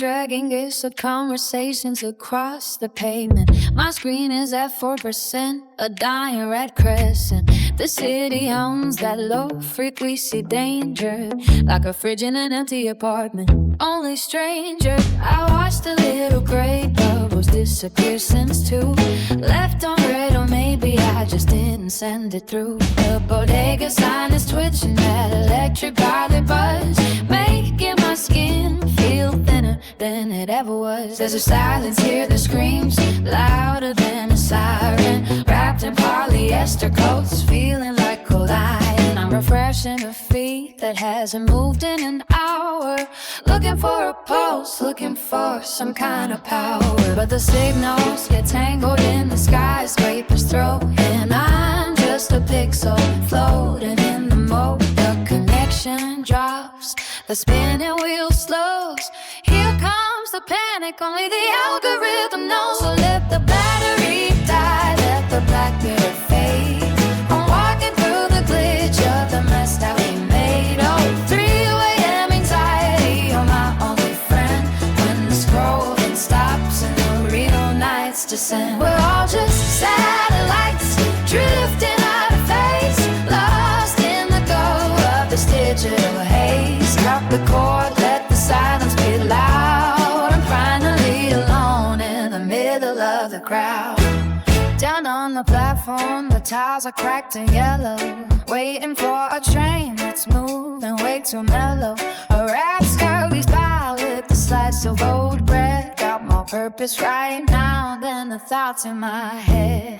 dragging gifts of conversations across the pavement. My screen is at 4%, a dying red crescent. The city owns that low frequency danger, like a fridge in an empty apartment. Only stranger. I watched the little gray bubbles disappear since 2. Left on red, or maybe I just didn't send it through. The bodega sign is twitching, that electric violet buzz, making my skin feel thinner than it ever was. There's a silence here that screams louder than a siren, wrapped in polyester coats, feeling like cold iron. I'm refreshing a feet that hasn't moved in an hour, looking for a pulse, looking for some kind of power. But the signals get tangled in the skyscraper's throat, and I'm just a pixel floating in the moat. The connection drops, the spinning wheel slows. Here comes the panic, only the algorithm knows. So let the battery die, let the black mirror fade. I'm walking through the glitch of the mess that we made. Oh, 3 a.m. anxiety, you're my only friend. When the scrolling stops and the real nights descend, we're all just satellites drifting out of phase, lost in the glow of this digital haze. Cut the cord, let the silence be loud. I'm finally alone in the middle of the crowd. Down on the platform, the tires are cracked and yellow, waiting for a train that's moving way too mellow. A rat skirt leaves by with the slice of old bread. Got more purpose right now than the thoughts in my head.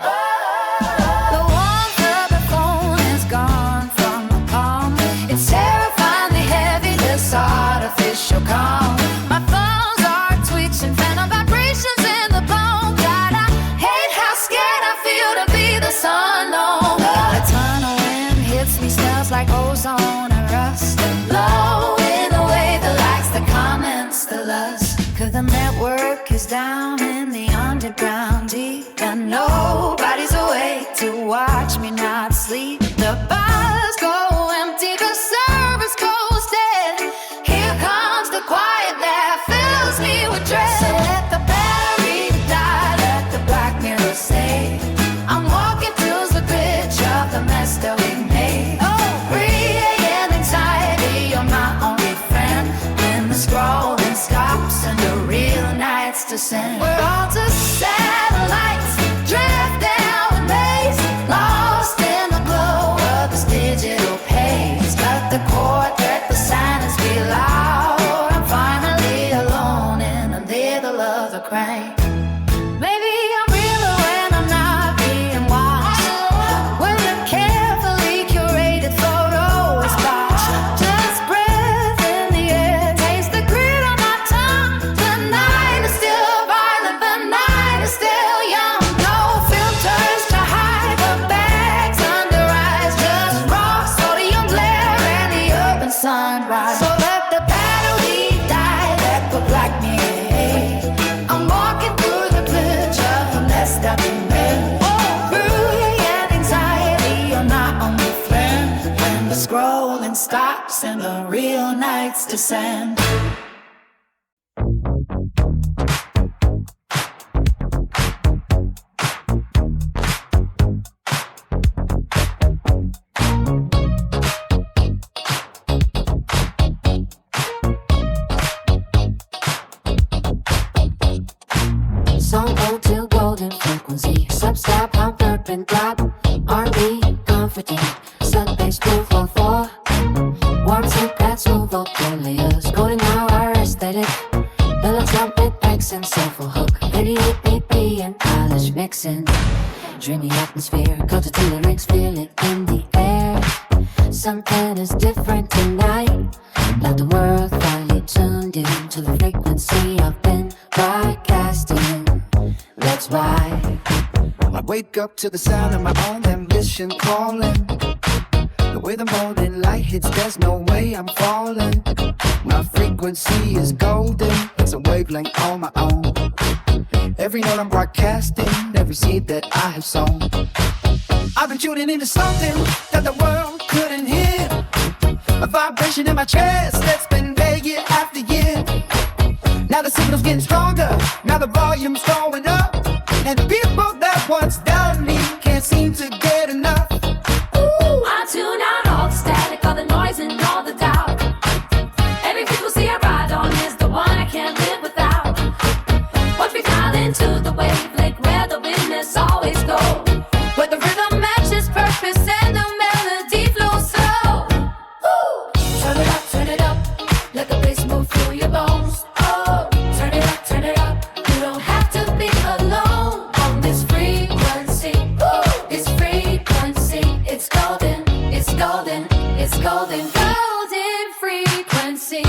The warmth of the phone is gone from my palm. It's terrifyingly heavy, this artificial calm. My thumbs are twitching, phantom vibrations in the palm. God, I hate how scared I feel to be the sun. No, a tunnel wind hits me, smells like ozone and rust, and blow in the way the likes, the comments, the lust. Cause the network is down in the underground deep, and nobody's awake to watch me not sleep. The bars go empty, the service goes dead. Here comes the quiet that fills me with dread. So let the battery die, let the black mirror say, I'm walking through the glitch of the mess that we made. Oh, 3 a.m. anxiety, you're my only friend. When the scrolling stops and the real nights descend, we're all just satellites drifting out in maze, lost in the glow of this digital pace. Cut the cord, let the silence be loud. I'm finally alone in the middle of the crowd. Maybe I'm realer when I'm not being watched, when the carefully curated photo is botched. Just breath in the air, taste the grit on my tongue. The night is still violent, the night is still young. No filters to hide the bags under eyes, just raw sodium glare and the urban sunrise. So let the battery die, let the black mirror hate. I'm walking through the glitch of the mess that we made. Oh, brooding and anxiety, you're my only friend. When the scrolling stops and the real nights descend. Song go to golden frequency, substep, pump, burp and drop. R&B, comforting, sun-based 244. Warm sync, that's all vocal layers. Golden hour aesthetic, mellow trumpet, accent, soulful hook. 88 BP and polish mixing. Dreamy atmosphere, culture to the rings, feel it in the air. Something is different tonight, like the world finally tuned in to the frequency I've been broadcasting. That's why I wake up to the sound of my own ambition calling. The way the morning light hits, there's no way I'm falling. My frequency is golden, it's a wavelength on my own. Every note I'm broadcasting, every seed that I have sown. I've been tuning into something that the world couldn't hear. A vibration in my chest that's been there year after year. Now the signal's getting stronger, now the volume's going up, and the people that once doubted me can't seem to get enough. Ooh, I tune out all the static, all the noise and all the doubt. Every frequency I ride on is the one I can't live without. Watch me fly into the wavelength where the witness always go, where the rhythm matches purpose and the melody flows slow. Ooh, turn it up, let the bass move through your bones. Oh, turn it up, you don't have to be alone on this frequency. Ooh, this frequency, it's golden, it's golden, it's golden, golden frequency.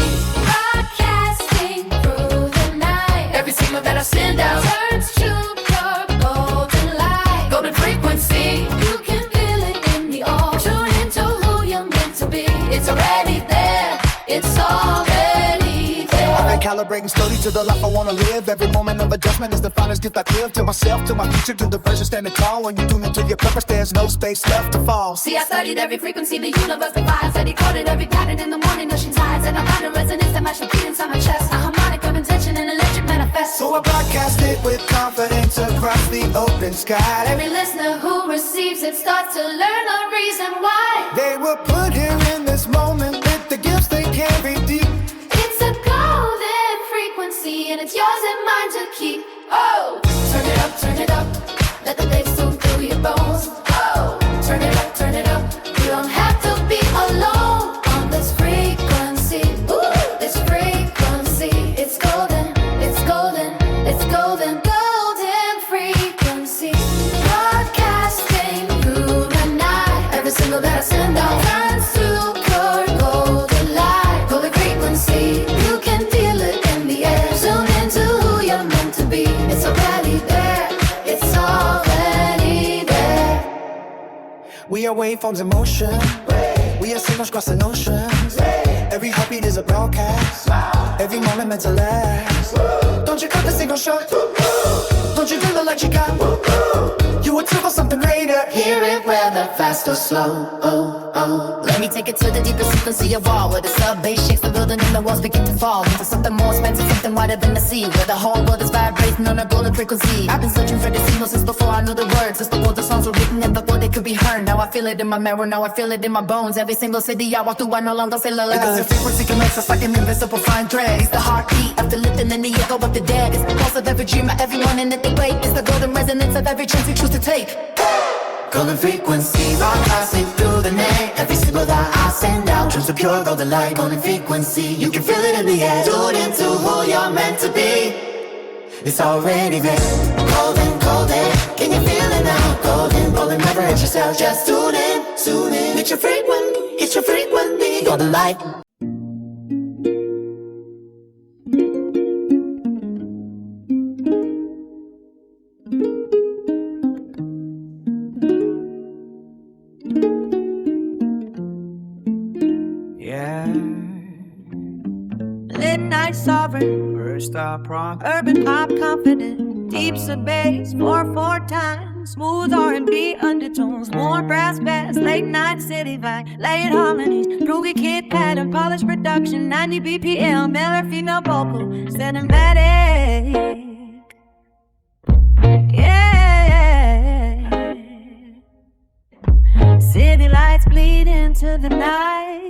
Broadcasting through the night, every signal that I send out turns to pure golden light. Golden frequency, you can feel it in the air. Tune into who you're meant to be. It's already there, it's already there. I've been calibrating slowly to the life I wanna live. Every moment of adjustment is the finest gift I give to myself, to my future, to the version standing tall. When you tune into your purpose, there's no space left to fall. See, I studied every frequency the universe provides. I decoded every pattern in the morning, ocean tides, and I find a resonance that matches beat inside my chest. A harmonic of intention and electric manifest. So I broadcast it with confidence across the open sky. Every listener who receives it starts to learn a reason why. They were put here in this moment with the gifts they carry deep. It's a golden frequency and it's yours and mine to keep. Oh, turn it up, let the bass zoom through your bones. Oh, turn it up, you don't have to be alone on this frequency. Ooh, this frequency, it's golden, it's golden, it's golden, golden frequency. Broadcasting through the night, every single that I send out turns to pure golden light. Golden frequency, you can feel it in the air. Tune into who you're meant to be. It's already there, it's already there. We are waveforms in motion. We are signals crossing oceans. Every heartbeat is a broadcast. Every moment meant to last. Don't you cut the signal short. Don't you feel the light you got. You were told for something greater. Hear it whether fast or slow. Oh, oh. Let me take it to the deepest frequency of all, where the sub-bass shakes the building and the walls begin to fall into something more expensive, something wider than the sea, where the whole world is vibrating on a golden frequency. I've been searching for the signal since before I knew the words, since before the songs were written and before they could be heard. Now I feel it in my marrow, now I feel it in my bones. Every single city I walk through, I no longer feel alone. Because the frequency connects us like an invisible fine thread. It's the heartbeat of the living and the echo of the dead. It's the pulse of every dreamer, every morning that they wake. It's the golden resonance of every chance we choose to take. Golden frequency, broadcasting through the night. Every signal that I send out turns to pure golden light. Golden frequency, you can feel it in the air. Tune into who you're meant to be. It's already there. Golden, golden, can you feel it now? Golden, golden, never hurt yourself. Just tune in. It's your frequency, golden light. Midnight sovereign, First stop prompt. urban pop confident, deep bass 4/4 times, smooth R&B undertones, more brass bands, late night city vibe, late harmonies, groovy kid pattern, polished production, 90 BPM, male or female vocal, cinematic. Yeah. City lights bleed into the night,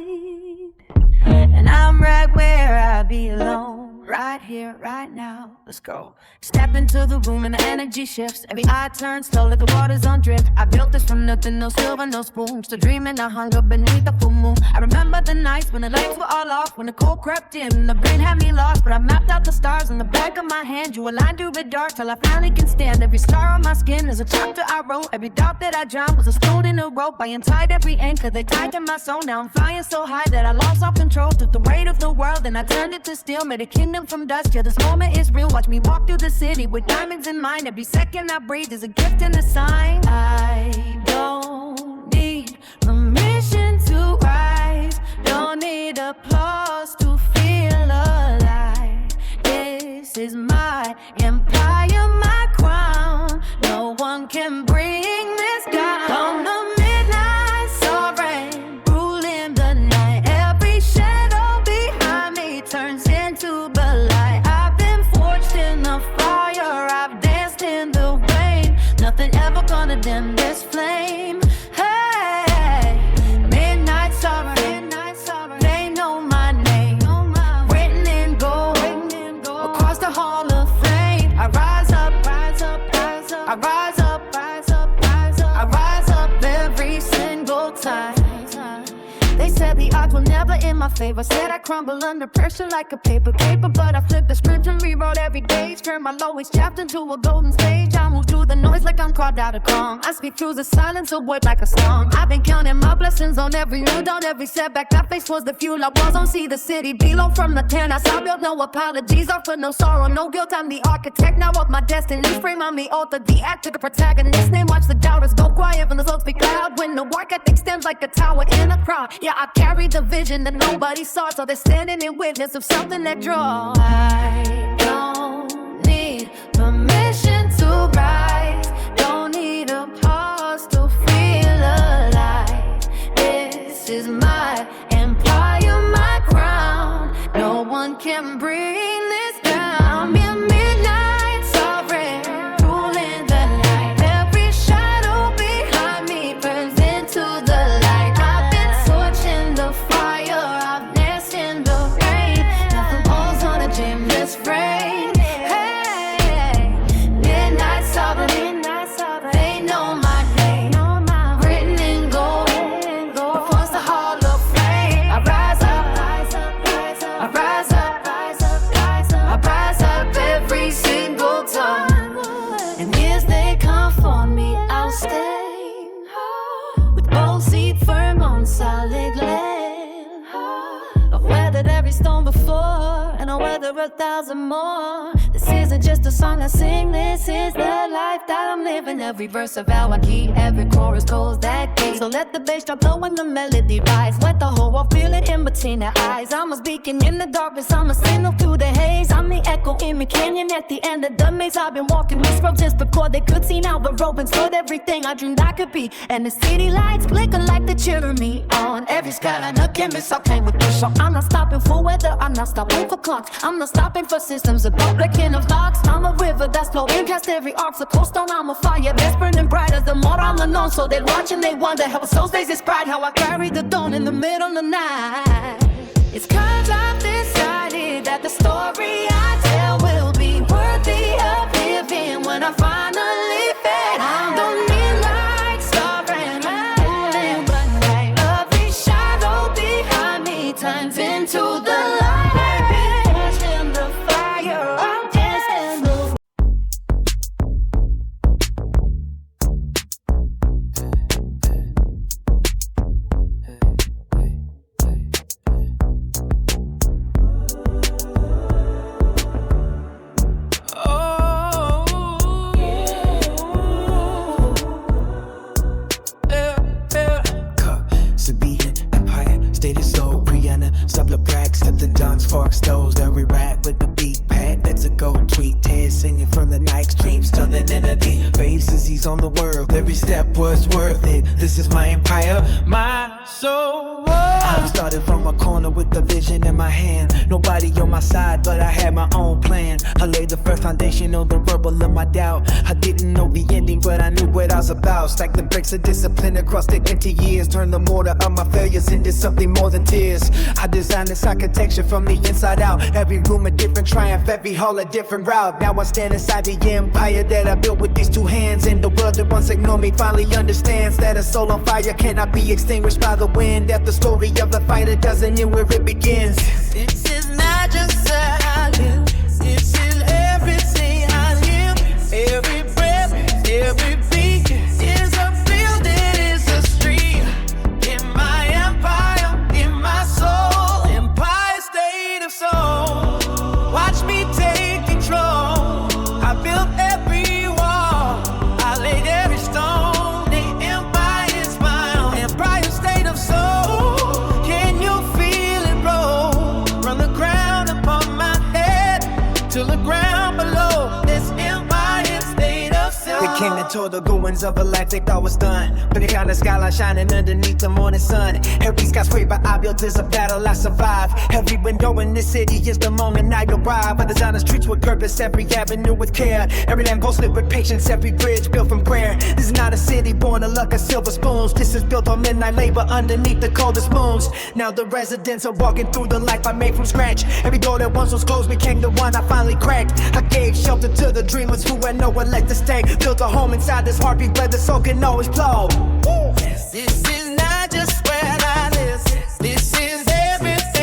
and I'm right where I belong, right here, right now. Let's go. Step into the room and the energy shifts. Every eye turns slow like the waters on drift. I built this from nothing, no silver, no spoons. To dreaming, I hung up beneath the full moon. I remember the nights when the lights were all off, when the cold crept in and the brain had me lost. But I mapped out the stars in the back of my hand. You aligned through the dark till I finally can stand. Every star on my skin is a chapter I wrote. Every doubt that I drowned was a stone in a rope. I untied every anchor that tied to my soul. Now I'm flying so high that I lost all control. Took the weight of the world and I turned it to steel. Made a kingdom from dust. Yeah, this moment is real. Watch me walk through the city with diamonds in mind. Every second I breathe is a gift and a sign. I don't need permission to rise. Don't need applause to feel alive. This is my empire, my crown. No one can bring this down. On the midnight sovereign, ruling the night. Every shadow behind me turns into the light. I've been my favor. Said I crumble under pressure like a paper, but I flipped the script and rewrote every page. Turned my lowest chapter into a golden stage. I move through the noise like I'm carved out of calm. I speak through the silence of word like a song. I've been counting my blessings on every new dawn, every setback I faced was the fuel I was on. See the city below from the 10. I saw built no apologies, offer no sorrow, no guilt. I'm the architect now of my destiny. Frame on me, author, the actor, the protagonist. Name watch the doubters go quiet when the souls speak loud. When the work ethic stands like a tower in a crowd. Yeah, I carry the vision that nobody saw, so they're standing in witness of something that draws. I don't need permission to rise. Don't need a pause to feel alive. This is my empire, my crown. No one can bring this down. Mere midnight sovereign, ruling the night. Every shadow behind me burns into the light. I've been torching the fire, I've danced in the rain. Nothing falls on a gymnast frame. Hey, midnight sovereign, they know my name. Written in gold, before the hall of fame. I rise up, I rise up, I rise up every single time. And years they come for me, I'll stay with both feet firm on solid land. I've weathered every storm before, and I'll weather 1,000 more. This isn't just a song I sing, this is the life that I'm living. Every verse of how I keep, every chorus goes that key. So let the bass drop low and the melody rise. Let the whole world feel it in between their eyes. I'm a beacon in the darkness, I'm a signal through the haze. I'm the echo in my canyon at the end of the maze. I've been walking this road just before they could see. Now the rope and stood everything I dreamed I could be. And the city lights flicker like they're cheering me on. Every skyline a canvas, I came with this song. I'm not stopping for weather, I'm not stopping for clocks. I'm not stopping for systems about breaking of locks. I'm a river that's flowing past every obstacle stone. I'm a fire that's burning brighter the more I'm alone. So they watch and they wonder how those days is pride. How I carry the dawn in the middle of the night. It's cause I've decided that the story I tell will be worthy of living when I finally fade. I don't need lights, starring, ruling but night. Every shadow behind me turns into the light. I've been touching the fire, I'm dancing the Sparks those that we rap with the beat pad. Let's go tweet Ted singing from the night extremes to the identity. Faces he's on the world, every step was worth it. This is my empire, my soul. I started from a corner with the vision in my hand. Nobody on my side, but I had my own plan. I laid the first foundation on the rubble of my doubt. I didn't know the ending, but I knew what I was about. Stack the bricks of discipline across the empty years. Turn the mortar of my failures into something more than tears. I designed this architecture from the inside out. Every room a different triumph, every hall a different route. Now I stand inside the empire that I built with these two hands. And the world that once ignored me finally understands that a soul on fire cannot be extinguished by the wind. That the story of a fighter doesn't end where it begins. This is not just how I live. This is everything I live. Every breath, every beat is a building, is a street. In my empire, in my soul, empire state of soul. Watch me take control. I built every wall. I laid every stone. The empire is mine. Empire state of soul. Can you feel it roll from the ground upon my head to the ground below? This empire state of soul. They came and told the goings of a life they thought was done, but they got the skyline shining underneath the morning sun. Every skyscraper I built is a battle I survived. Every window in this city is the moment I arrive. I design the streets with purpose, every avenue with care. Every lamppost lit with patience, every bridge built from prayer. This is not a city born of luck or silver spoons. This is built on midnight labor underneath the coldest moons. Now the residents are walking through the life I made from scratch. Every door that once was closed became the one I finally cracked. I gave shelter to the dreamers who had nowhere left to stay. Built a home inside this heartbeat where the soul can always flow. This is not just where I live. This is everything.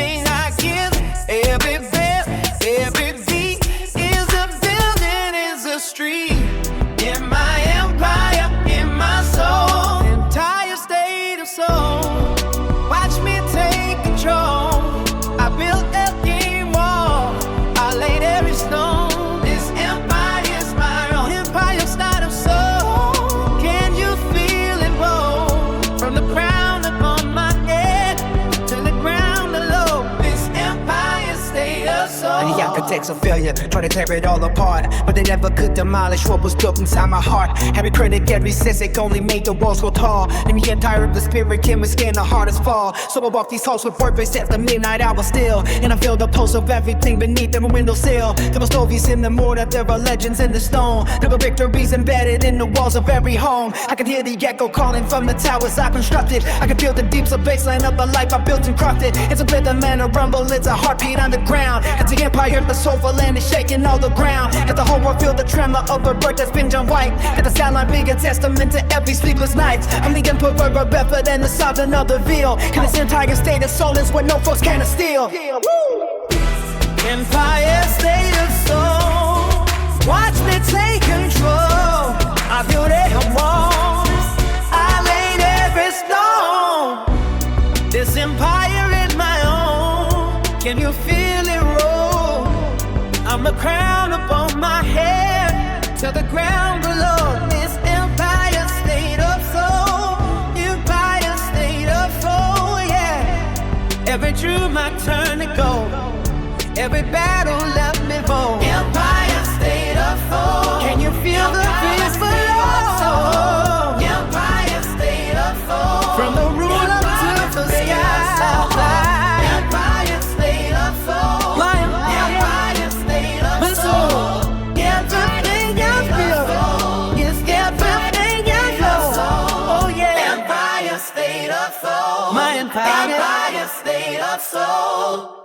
architects of failure try to tear it all apart, but they never could demolish what was built inside my heart. Every critic, every cynic only made the walls go tall. And the entire of the spirit can withstand the hardest fall. So I walk these halls with purpose at the midnight hour still, and I feel the pulse of everything beneath every windowsill. There were stories in the mortar, there are legends in the stone. There were victories embedded in the walls of every home. I can hear the echo calling from the towers I constructed. I can feel the deep baseline of the life I built and crafted. It's a rhythm and a rumble, it's a heartbeat on the ground. It's the empire, the soulful land is shaking all the ground. Got the whole world feel the tremor of a bird that's been done white. Got the soundline being a testament to every sleepless night. I'm the emperor of effort and the sovereign of the veil. And this entire state of soul is what no folks can steal. Empire state of soul, watch me take control. I built every wall, I laid every stone. This empire is my own, can you feel it roll? I'm the crown upon my head, to the ground below. This empire state of soul, empire state of soul, yeah. Every dream I turn to gold, every battle left me bold. Empire state of soul, can you feel the peace below? Empire state of soul, from the ruler to the sky. Empire state of soul, my empire state of soul. Everything I feel is everything I know. Oh yeah, empire state of soul, my empire state of soul.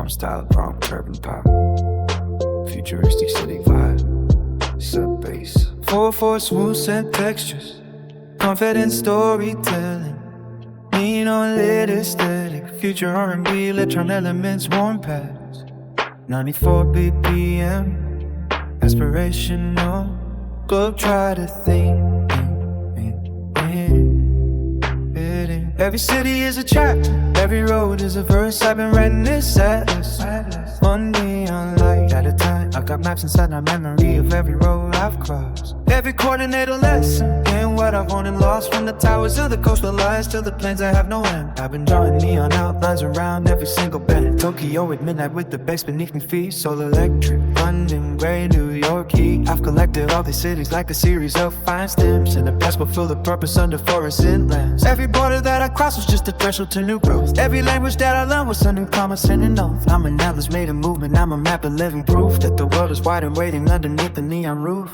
Style, prom, urban pop, futuristic city vibe, sub bass. 4/4 smooth scent textures, confident storytelling, lean on lit aesthetic, future R&B, electron elements, warm pads, 94 BPM, aspirational, globetrotter theme. Every city is a chapter, every road is a verse. I've been writing this atlas, one neon light at a time. I've got maps inside my memory of every road I've crossed. Every coordinate a lesson in what I've won and lost. From the towers to the coastal lines to the plains that have no end. I've been drawing neon outlines around every single bend. Tokyo at midnight with the bass beneath my feet. Soul electric, London, grey, New York heat. I've collected all these cities like a series of fine stems, and a passport full of purpose under forest inlands. Every border that I cross was just a threshold to new growth. Every language that I learned was a new promise and an oath. I'm an atlas made a movement, I'm a map of living proof that the world is wide and waiting underneath the neon roof.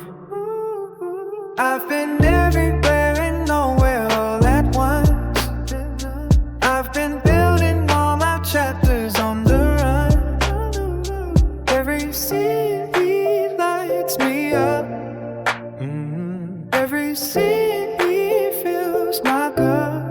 I've been everywhere and nowhere all at once. I've been building all my chapters on the run. Every city lights me up. Every city fills my cup.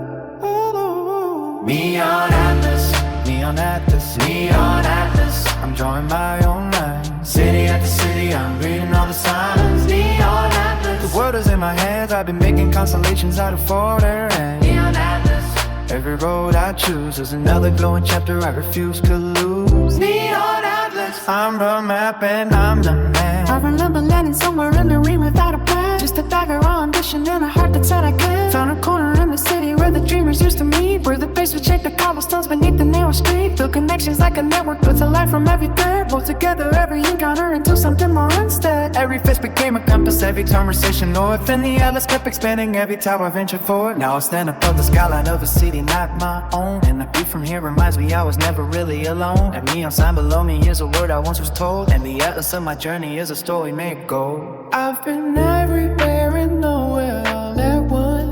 Neon atlas, neon atlas, neon atlas. I'm drawing my own line. City after city, I'm reading all the signs. Neon atlas. The world is in my hands. I've been making constellations out of folder and neon atlas. Every road I choose is another glowing chapter I refuse to lose. Neon atlas. I'm the map and I'm the man. I remember landing somewhere in the rain without a plan. Just a dagger of ambition and a heart that said I can. Found a corner in the city where the dreamers used to meet, where the bass would shake the cobblestones beneath the narrow street. Build connections like a network, puts a light from every thread. Roll together every encounter into something more instead. Every fist became a compass, every conversation north, and the atlas kept expanding every time I ventured forward. Now I stand above the skyline of a city not my own, and the view from here reminds me I was never really alone. That neon sign below me is a word I once was told, and the atlas of my journey is a story made gold. I've been everywhere and nowhere all at once.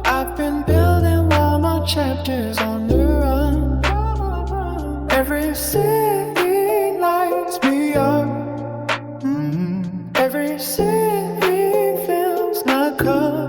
I've been building all my chapters on the run. Every city lights me up. Every city fills my cup.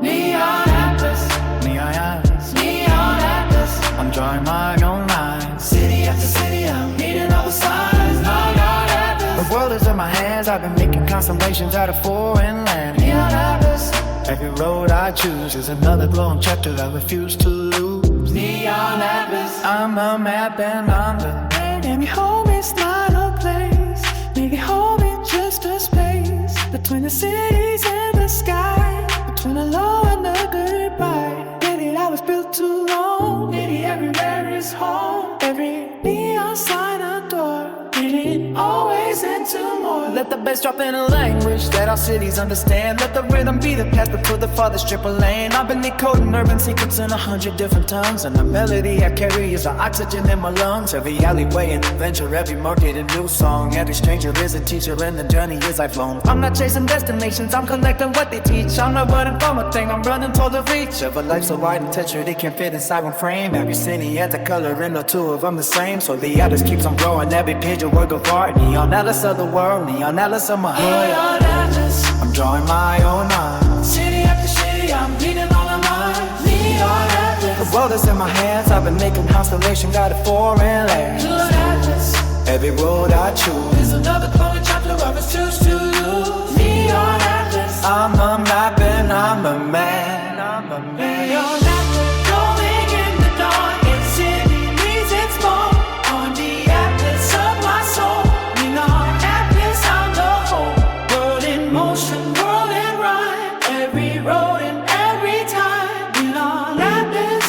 Neon atlas, neon atlas, neon atlas. I'm drawing my own line. City after city, I'm reading all the signs. Neon atlas. The world is in my hands. I've been making constellations out of foreign land. Neon atlas. Every road I choose is another glowing chapter I refuse to lose. Neon atlas. I'm the map and I'm the man. And you hold me is not a place. Maybe home is just a space between the cities and the sky, between the low and the goodbye. Maybe I was built too long. Maybe everywhere is home. Every neon sign a door, leading always into more. Let the bass drop in a language that our cities understand. Let the rhythm be the path before the farthest strip of lane. I've been decoding urban secrets in 100 different tongues, and the melody I carry is the oxygen in my lungs. Every alleyway and adventure, every market a new song. Every stranger is a teacher, and the journey is lifelong. I'm not chasing destinations, I'm collecting what they teach. I'm not running from a thing, I'm running toward the reach of a life so wide and textured it can't fit inside one frame. Every city has a color and no two of them the same, so the artist keeps on growing. Every page a work of art. Neon atlas of the world, neon atlas of my heart. Neon atlas, I'm drawing my own line. City after city, I'm reading all of mine. Neon atlas, the world is in my hands. I've been making constellation, got a foreign land. Neon atlas, every road I choose is another glowing chapter of its choose to lose. Neon atlas, I'm a map and I'm a man. I'm a man. Neon atlas, going in the dawn. Its city needs its more. On the atlas of my soul. Neon atlas, I'm the whole world in motion, world in rhyme. Every road and every time. Neon atlas,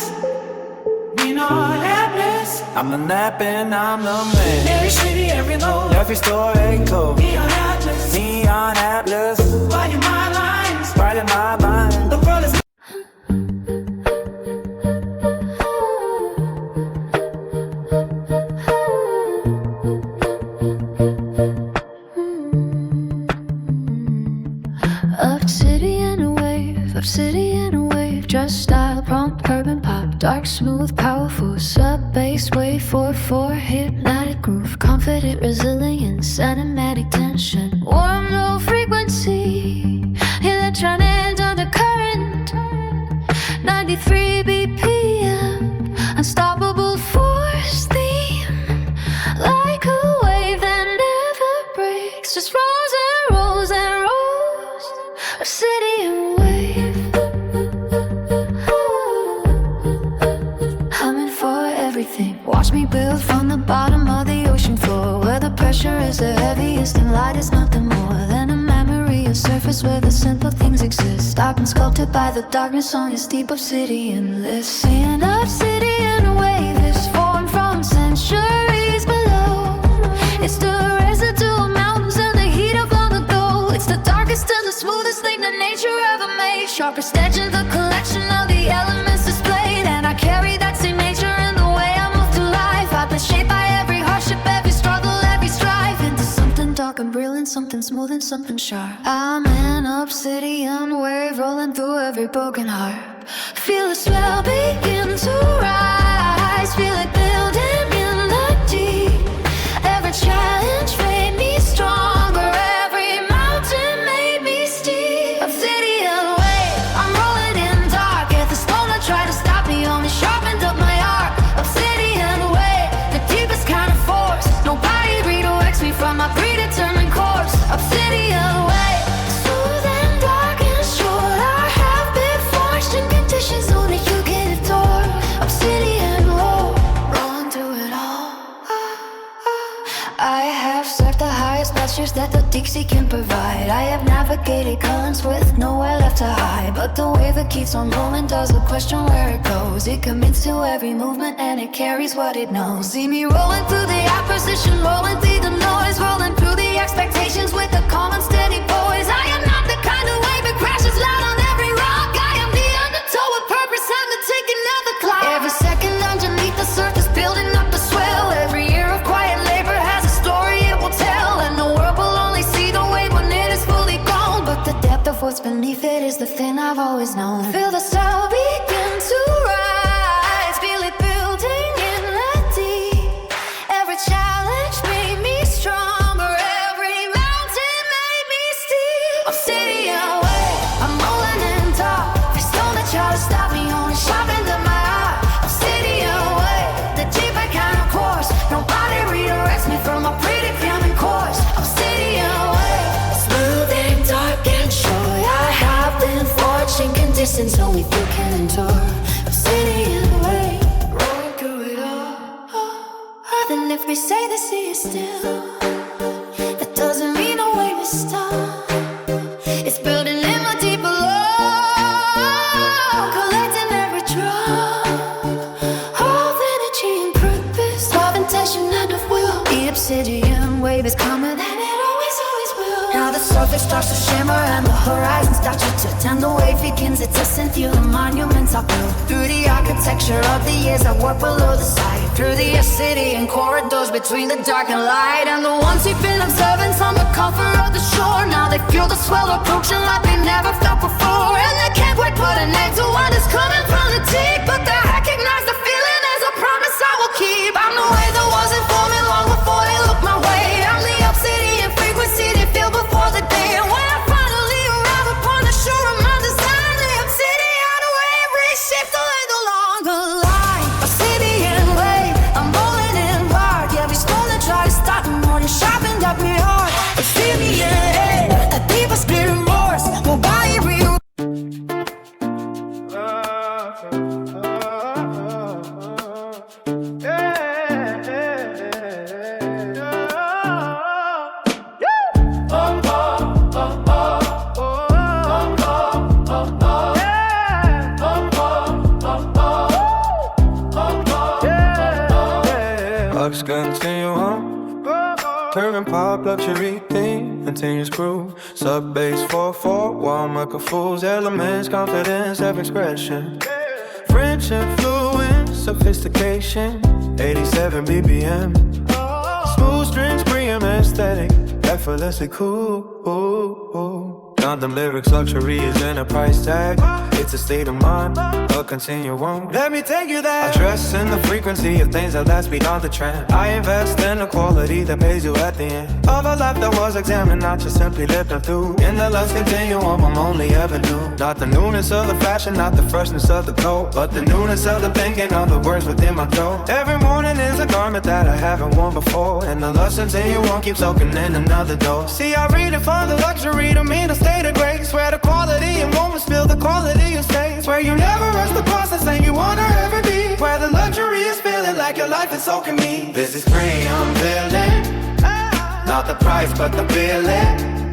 neon atlas. I'm the nap and I'm the man. Every city, every load, every store, every code. Neon atlas, neon atlas. Writing my lines, writing my mind. The world is obsidian wave, just style, prompt, urban pop, dark, smooth, powerful, sub-bass, wave, 4/4, hypnotic groove, confident, resilient, cinematic tension, warm, low frequency, electronic undercurrent, 93 BPM, unstoppable force theme, like a wave that never breaks, just rolls and rolls and rolls, obsidian wave. Watch me build from the bottom of the ocean floor, where the pressure is the heaviest and light is nothing more than a memory, a surface where the simple things exist. I've been sculpted by the darkness on this deep obsidian list. See an obsidian wave is formed from centuries below. It's the residue of mountains and the heat of long ago. It's the darkest and the smoothest thing that nature ever made. Sharp extension, the collection of the elements displayed, and I carry that same nature in the way I move through life. I've been shaped by every hardship, every struggle, every strife, into something dark and brilliant, something smooth and something sharp. I'm an obsidian wave rolling through every broken heart. Feel the swell begin to rise, feel it building in the deep. Every challenge made me stronger, every mountain made me steep. Obsidian wave, I'm rolling in dark. At the storm that tried to stop me only sharpened up my art. Obsidian wave, the deepest kind of force. Nobody redirects me from my predetermined course. Obsidian wave, smooth and dark and short. I have been forged in conditions only you can adore. Obsidian wave, rolling through it all. I have surfed the highest pastures that the deep sea can provide. I have navigated currents with nowhere left to hide. But the wave that keeps on rolling doesn't question where it goes. It commits to every movement and it carries what it knows. See me rolling through the opposition, rolling through the noise, rolling through the expectations with a calm and steady poise. I am not the kind of wave that crashes loud on every rock. I am the undertow with purpose, time to take another climb. Every second underneath the surface, building up a swell. Every year of quiet labor has a story it will tell, and the world will only see the wave when it is fully gone. But the depth of what's beneath it is the thing I've always known. Feel the sound begin to rise, feel it building in the deep. Every challenge made me stronger, every mountain made me steep. Obsidian wave, I'm rolling in dark. Every stone that try to stop me only sharpened up my art. Obsidian wave, the deeper kind of course. Nobody redirects me from my predetermined course. Obsidian wave, smooth and dark and short. I have been forged in conditions only you can endure. Obsidian wave, rolling through it all. Then lift me they say they see it still. That doesn't mean a way to stop. It's building in my deeper love, collecting every drop of energy and purpose, of intention and of will. The obsidian wave is coming and it always will. Now the surface starts to shimmer and the horizon starts to turn. The wave begins its ascent through the monuments I built, through the architecture of the years I worked below the site, through the city and corridors between the dark and light. And the ones who've been observant on the comfort of the shore, now they feel the swell approaching like they never felt before. And they can't quite put a name to what is coming from the deep, but they recognize the feeling as a promise I will keep. I'm the way that wasn't forming long before they looked my way. I'm the obsidian frequency they feel before the day. And when I finally arrive upon the shore of my design, the obsidian wave reshaped the land along the line. Obsidian wave, I'm rolling in hard. Yeah, we stole and tried to stop me more than sharpened up me hard. Obsidian, a deeper spirit remorse will buy it real. Lux Continuum, turning pop luxury theme, continuous groove, sub bass 4/4, wall microphones, elements, confidence, self-expression, French influence, sophistication, 87 BPM, smooth strings, premium aesthetic, effortlessly cool. Count them lyrics, luxury is in a price tag. It's a state of mind, a continuum. Let me take you there. I trust in the frequency of things that last beyond the trend. I invest in the quality that pays you at the end of a life that was examined, not just simply lived through. In the Lux Continuum, I'm only ever new. Not the newness of the fashion, not the freshness of the coat, but the newness of the thinking of the words within my throat. Every morning is a garment that I haven't worn before, and the Lux Continuum keeps soaking in another door. See, I redefine the luxury to mean a state of grace, where the quality in moments feel the quality of space, where you never rush the process and you wanna ever be, where the luxury is feeling like your life is soaking me. This is free, I'm building, not the price but the feeling.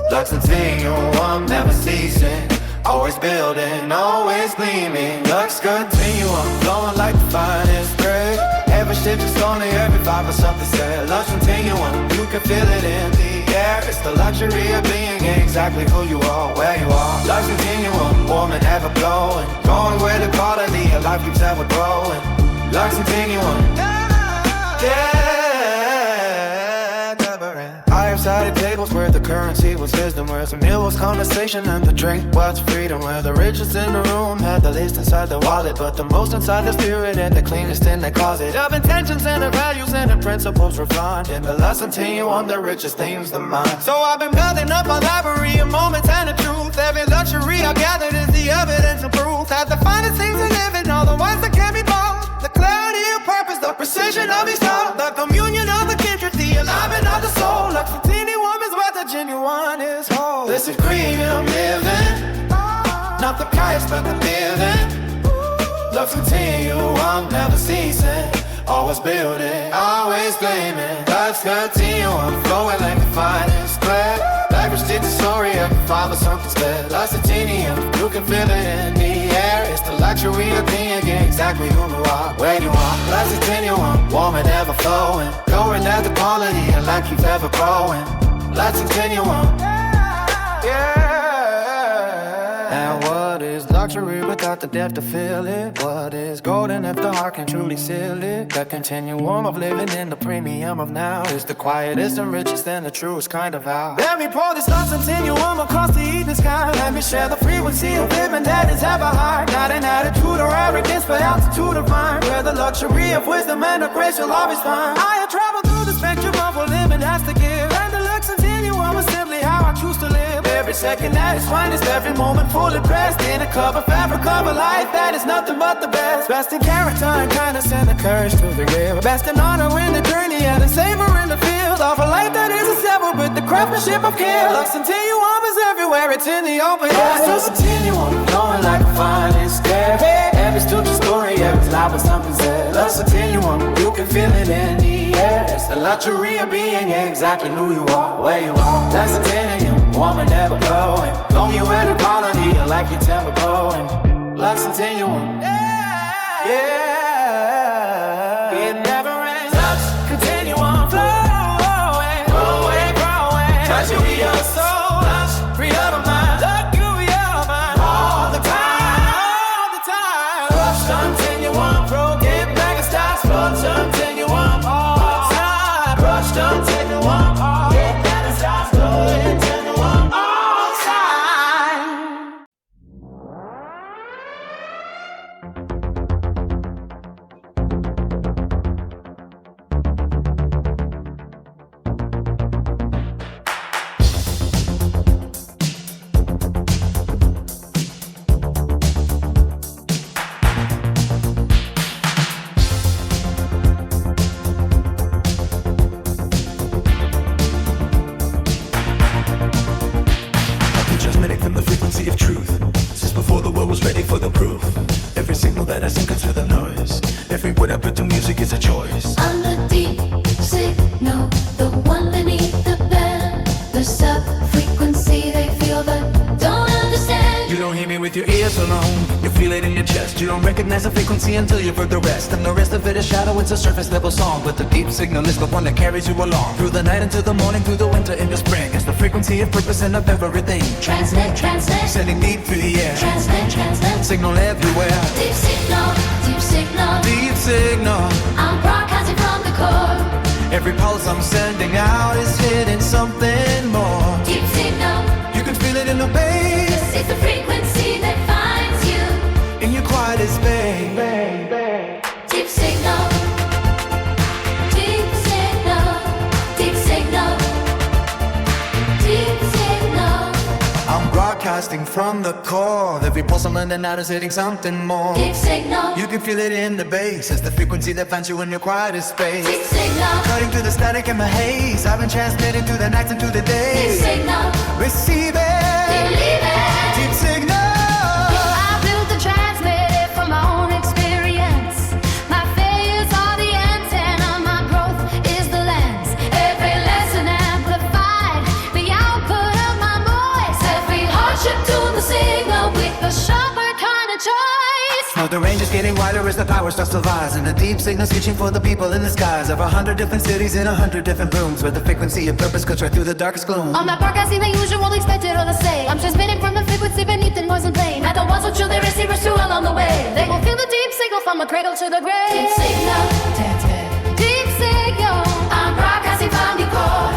Lux Continuum, never ceasing, always building, always gleaming. Lux Continuum, flowing like the finest grade. Every shift is only every vibe or something said. Lux Continuum, you can feel it in the air. It's the luxury of being exactly who you are, where you are. Lux Continuum, warm and ever blowing, going where the quality of life keeps ever growing. Lux Continuum, never end. I have sided tables where the currency was wisdom, where the meal was conversation and the drink was freedom, where the richest in the room had the least inside the wallet, but the most inside the spirit and the cleanest in the closet. Of intentions and the values and the principles refined in the Lux Continuum, the richest themes the mind. So I've been building up a library of moments and the truth. Every luxury I gathered is the evidence of proof that the finest things are living, all the ones that can't be bought. The clarity of purpose, the precision of each thought, the communion of the kindred, the alignment of the soul. Lux Continuum is where the genuine is whole. This is premium living, not the price but the feeling. Lux Continuum, never ceasing, always building, always gleaming. Lux Continuum, flowing like the finest thread. Every stitch is story, every fiber something's dead. Lux Continuum, you can feel it in the air. It's the luxury of being exactly who you are, where you are. Lux Continuum, warm and ever flowing, going at the quality and life keeps ever growing. Lux Continuum, yeah. And what is luxury without the depth to feel it? What is golden if the heart can truly seal it? The continuum of living in the premium of now is the quietest and richest and the truest kind of how. Let me pour this Lux Continuum across the evening sky. Let me share the frequency of living that is ever high. Not an attitude or arrogance, but altitude of mind, where the luxury of wisdom and the grace you'll always find. I have traveled through the spectrum of what living has to give, and the Lux Continuum is simply how I choose to live. Every second at its finest, every moment fully pressed in a cup of fabric of a life that is nothing but the best. Best in character and kindness and the courage to be real. Best in honor in the journey and the savor in the field of a life that is assembled with the craftsmanship of care. Lux Continuum is everywhere, it's in the open air. Lux Continuum, flowing like the finest air. Every stitch is story, every lie was something said. Lux Continuum, you can feel it in the air. The luxury of being exactly who you are, where you are. Lux Continuum, woman never glowing. Long you at a quality, like your temper growing. Lux Continuum, yeah. It never ends. Lux Continuum, flowing, growing, growing. Touch you with your soul, Lux, free up my mind. Look you with your mind, all the time, all the time. Lux Continuum, pro, get back and stop. Lux Continuum, all the time. Lux Continuum, get back and stop. Lux Continuum, all the time. Transmitting from the frequency of truth. Since before the world was ready for the proof. Every signal that I sing cuts through the noise. Every word I put to music is a choice. On the deep signal, the one beneath the band, the sub-frequency they feel but don't understand. You don't hear me with your ears alone. You feel it in your chest. You don't recognize the frequency until you've heard the rest. And the rest of it is shadow, it's a surface level song. But the deep signal is the one that carries you along. Through the night into the morning, through the winter into spring. It's the frequency of purpose and of everything. Translate, translate, Sending deep through the air. translate, translate. Signal everywhere. Deep signal, deep signal. Deep signal. I'm broadcasting from the core. Every pulse I'm sending out is hitting something more. Deep signal, You can feel it in the bass. it's the frequency that finds you. In your quietest space. Deep signal, deep signal, deep signal, deep signal, I'm broadcasting from the core. Every pulse I'm letting out is hitting something more. deep signal, You can feel it in the bass. It's the frequency that finds you in your quietest space. deep signal, Cutting through the static and the haze. I've been transmitting through the nights and through the deep days. signal, Receive it. believe it. Deep signal. I built and transmitted from my own experience. My failures are the antenna, my growth is the lens. Every lesson amplified, the output of my voice. Every hardship to the signal with a sharper kind of choice. Now the range is getting wider as the power starts to rise. And the deep signal's reaching for the people in the skies of 100 different cities in 100 different rooms, where the frequency of purpose cuts right through the darkest gloom. I'm not broadcasting the usual, expected or the same. I'm transmitting from the frequency beneath the noise and pain. And the ones who choose their receivers too along the way. They will feel the deep signal from the cradle to the grave. Deep signal, Deep signal. I'm broadcasting from the core.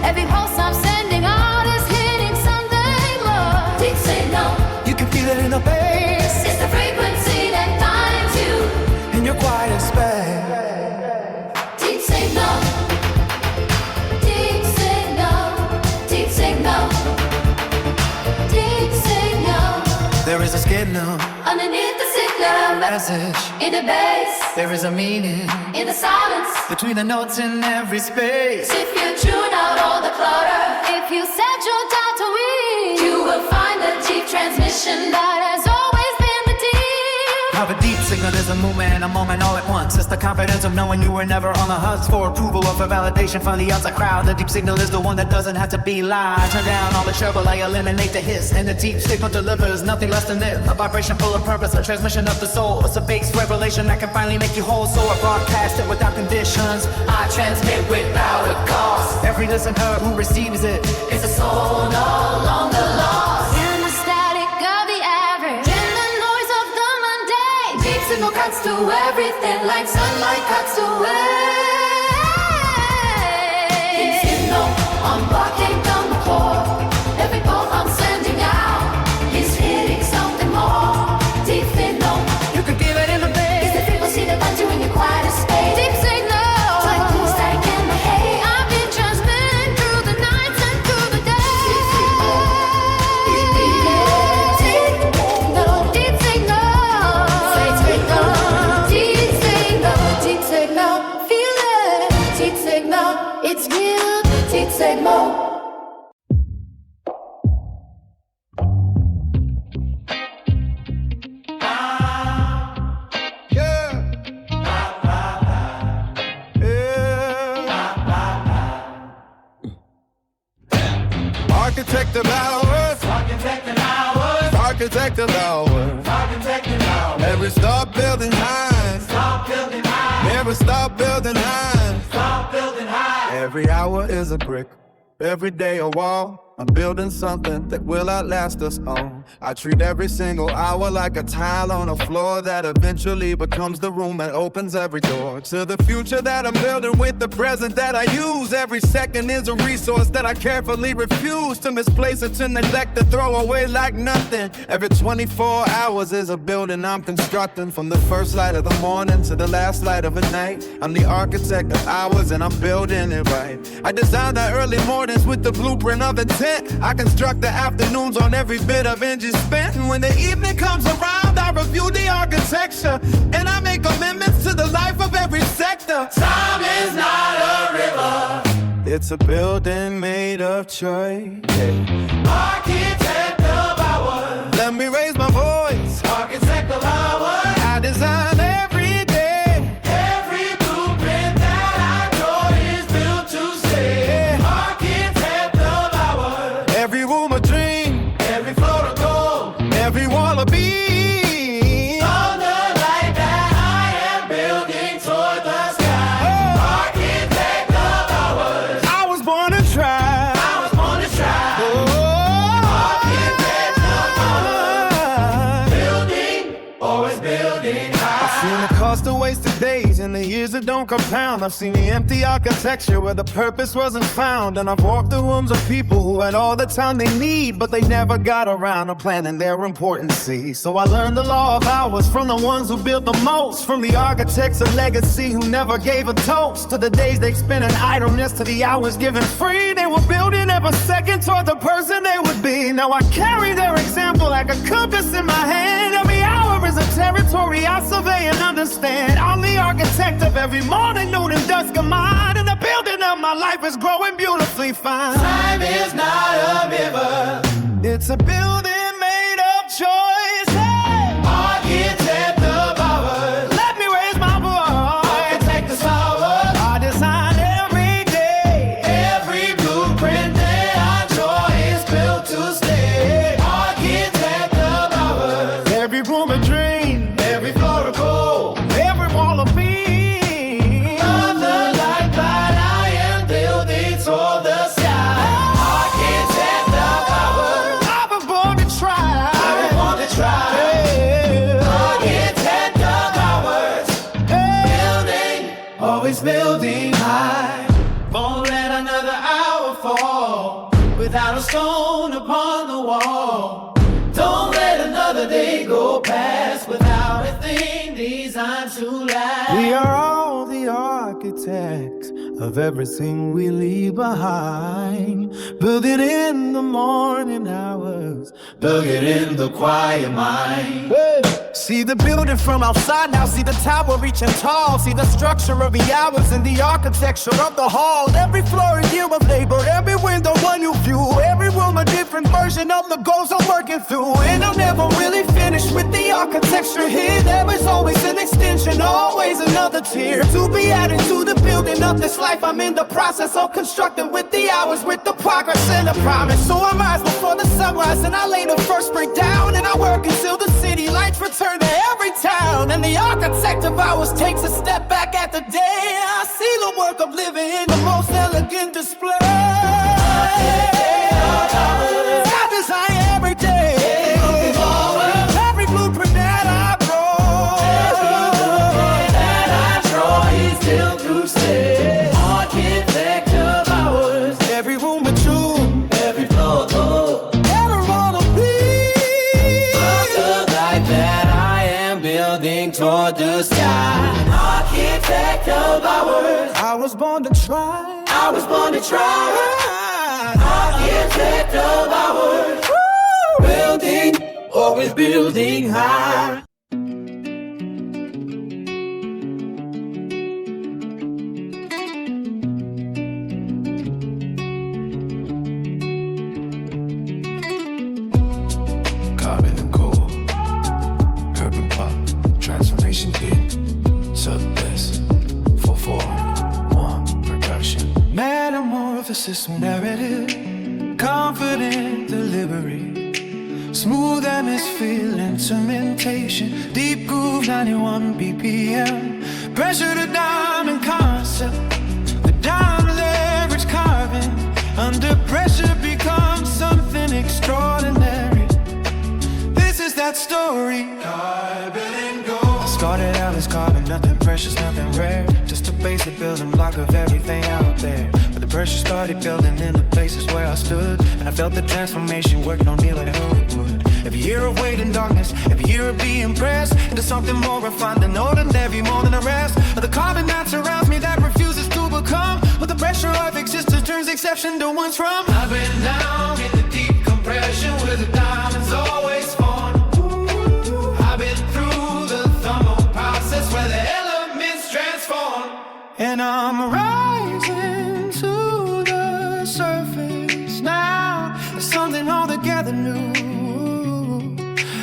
Every pulse I'm sending out is hitting something more. Deep signal, You can feel it in the bass. it's the frequency that finds you. In your quietest space. Deep signal, deep signal, deep signal, deep signal. There is a signal, Underneath the signal, message. in the bass, There is a meaning in the silence. between the notes in every space. If you tune out all the clutter, If you set your doubt to win, you will find the deep transmission. that has always been the deal. How a deep signal is a movement, a moment all at once. It's the confidence of knowing you were never on the hunt for approval or for validation from the outside crowd. The deep signal is the one that doesn't have to be loud. Turn down all the treble, I eliminate the hiss. And the deep signal delivers nothing less than this. A vibration full of purpose, a transmission of the soul. It's a base revelation that can finally make you whole. So I broadcast it without conditions. I transmit without a cost. Every listener who receives it It's a soul no longer lost. In the static of the average, in the noise of the mundane, Deep signal cuts to everything like sunlight cuts away. Deep signal, I'm blocking down the core. Every pulse I'm sending out is hitting something more. Deep signal, You can feel it in the it's the bass. frequency that finds you in your quietest space. deep signal. Like the static in my head. I've been transmitting through the nights and through the days. Deep signal, Deep signal. deep signal, deep signal, deep signal, feel it. Deep signal, it's real. Deep signal. architect of ours. Never stop building high. Never stop building high. Every hour is a brick, every day a wall. I'm building something that will outlast us all. I treat every single hour like a tile on a floor that eventually becomes the room that opens every door to the future that I'm building with the present that I use. Every second is a resource that I carefully refuse to misplace or to neglect to throw away like nothing. Every 24 hours is a building I'm constructing, from the first light of the morning to the last light of the night. I'm the architect of hours and I'm building it right. I design the early mornings with the blueprint of intent. I construct the afternoons on every bit of engine spent. And when the evening comes around, I review the architecture and I make amendments to the life of every sector. Time is not a river. It's a building made of choice. Architect of ours. Let me raise my voice. Architect of ours. I design every day. Every blueprint that I draw is built to stay. Architect of ours. Every room a dream. Every floor a goal. Every wall a beam. On the light that I am building toward the sky. Architect of ours. I was born to try. I was born to try. Architect of ours. Building, always building high. I've seen the cost of wasted days and the years that don't compound. I've seen the empty architecture where the purpose wasn't found. And I've walked the rooms of people who had all the time they need, but they never got around to planning their important seeds. So I learned the law of hours from the ones who built the most. From the architects of legacy who never gave a toast, to the days they spent in idleness, to the hours given free. They were building every second toward the person they would be. Now I carry their example like a compass in my hand. Every hour is a territory I survey and understand. I'm the architect of every morning, noon, and dusk of mine. And the building of my life is growing beautifully fine. Time is not a river. It's a building made of choice. Hey! Architect of ours. Let me raise my voice. Architect of ours. I design every day. Every blueprint that I draw is built to stay. Architect of ours. Every room a dream. Every floor a goal. Every wall a beam. On the light that I am building toward the sky. Architect of ours. I was born to try. I was born to try. Yeah. Architect of ours. Hey. Building, always building high. Won't let another hour fall without a stone upon the wall. Don't let another day go past without a thing designed to last. We are all the architects of everything we leave behind. Build it in the morning hours, build it in the quiet mind. Hey. See the building from outside now, see the tower reaching tall. See the structure of the hours and the architecture of the hall. Every floor a year of labor, every window one new view. Every room a different version of the goals I'm working through. And I'm never really finished with the architecture here. There is always an extension, always another tier to be added to the building of this life I'm in the process of constructing, with the hours, with the progress and the promise. So I rise before the sunrise and I lay the first brick down, and I work until the city lights return to every town. And the architect of ours takes a step back at the day. I see the work of living in the most elegant display. I design every day. Every blueprint that I draw is still to stay. Architect of ours. Every room a tune. Every floor gold. Every wall a beam. The light that I am building toward the sky. Architect of ours. I was born to try. I was born to try. Architect of ours. Building, always building high. Carbon and gold, urban pop, transformation beat, sub-bass, 4/4, 1 percussion. Metamorphosis narrative, confident delivery, Smooth atmosphere, instrumentation, deep groove, 91 BPM. Pressure to diamond concept, the diamond leverage carving. Under pressure becomes something extraordinary. This is that story. Carbon and gold. I started out as carbon, nothing precious, nothing rare. Just a basic building block of everything out there. But the pressure started building in the places where I stood, and I felt the transformation working on me like I knew it would. Every year of waiting darkness, every year of being pressed into something more refined than ordinary, more than the rest of the carbon that surrounds me that refuses to become what the pressure of existence turns exception to one's from. I've been down in the deep compression where the diamonds always form. I've been through the thermal process where the elements transform. And I'm rising to the surface now. There's something altogether new.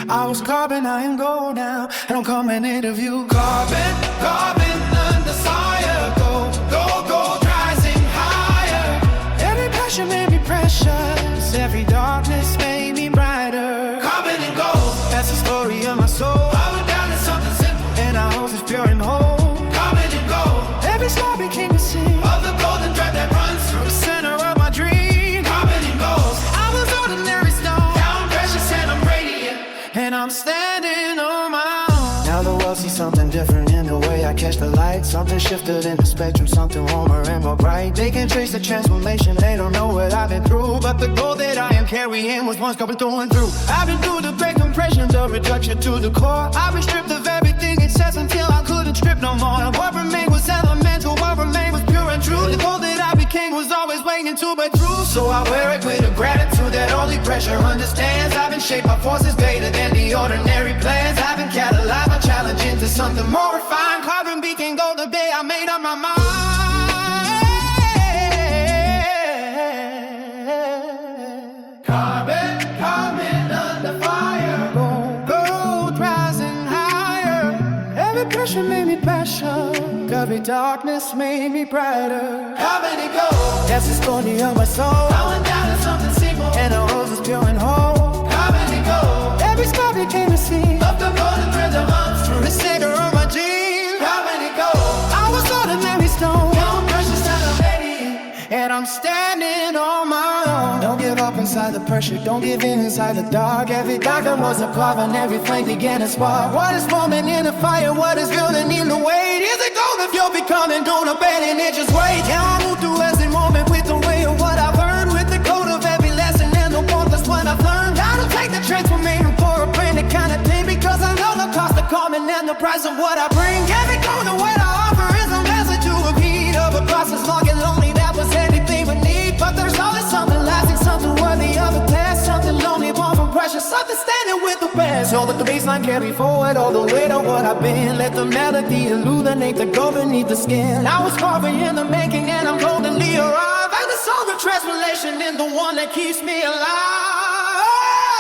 I was carbon, I am gold now, and I'm coming into view. Carbon, carbon under fire. Gold, gold, gold rising higher. Every pressure made me precious. Every darkness made me brighter. Carbon and gold, that's the story of my soul. I went down to something simple, and I hope it's pure and whole. Carbon and gold, every star became a scene of the golden thread that runs through the center of my dream. Carbon and gold, I was ordinary stone. Now I'm precious and I'm radiant, and I'm standing on my own. Now the world sees something different in the way I catch the light. Something shifted in the spectrum, something warmer and more bright. They can trace the transformation, they don't know what I've been through. But the gold that I am carrying was once coming through and through. I've been through the great compression, the reduction to the core. I've been stripped of everything it says until I couldn't strip no more. And what remained was elemental, what remained was pure and true. The gold that I became was always waiting to break through. So I wear it with a gratitude that only pressure understands. I've been shaped by forces greater than the ordinary plans. I've been catalyzed by challenge into something more refined. Carbon became gold the day I made up my mind. Carbon, carbon under fire. Gold, gold rising higher. Every pressure made me passion. Every darkness made me brighter. Carbon and gold, that's the story of my soul. I went down to something simple, and the rose was pure and whole. Carbon and gold, every star became a scene of the golden thread that runs through the center of my dream. Carbon and gold, I was ordinary stone. Now I'm precious and I'm radiant, and I'm standing on my own. Don't give up inside the pressure, don't give in inside the dark. Every dark that was a carving, every flame began to spark. What is forming in the fire, what is building in the weight? Is it gold if you're becoming gold, abandon it, just wait. Yeah, I move through every moment with the weight of what I've learned. With the code of every lesson and the warmth, that's what I've learned. How to take the transformation for a brand that kind of thing. Because I know the cost of carbon and the price of what I bring. Every gold and what I offer is a message to a heat of a process long and lonely. That was anything we need. But there's always something lasting, something worthy of the past. Something lonely, born from pressure, something standing with the best. So let the baseline carry forward all the way to what I've been. Let the melody illuminate the gold beneath the skin. I was carving in the making and I'm goldenly arrived. And the song of transformation is the one that keeps me alive.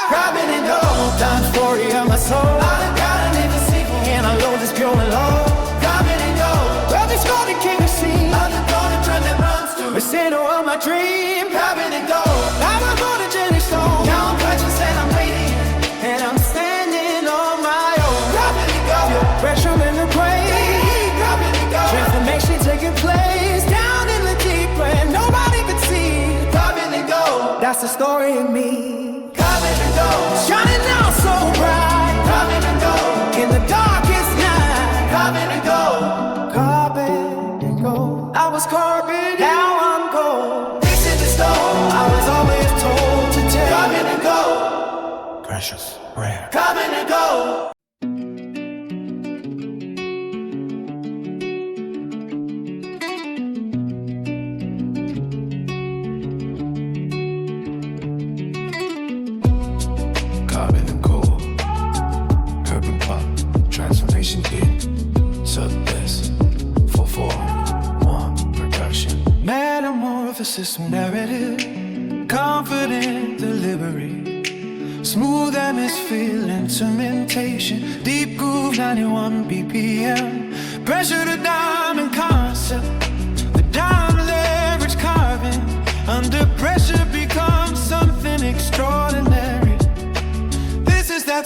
Carbon and gold, time story of my soul. I got an invincible, and I know this pure and low. Carbon and gold, every star that came to see of the golden thread that runs through the center of my dream. Carbon and gold, I'm a golden genetic stone. Now I'm precious and I'm radiant, and I'm standing on my own. Carbon and gold, pressure in the grave. Carbon and gold, transformation taking place down in the deep where nobody could see. Carbon and gold, that's the story of me. Carbon and gold, shining now so bright. Carbon and gold, in the darkest night. Carbon and gold, carbon and gold. I was carbon, now I'm gold. This is the stone I was always told to take. Carbon and gold, precious, rare. Carbon and gold. Metamorphosis narrative, confident delivery, smooth atmosphere, instrumentation, deep groove, 91 BPM, pressure to diamond concept, the diamond leverage carving. Under pressure becomes something extraordinary.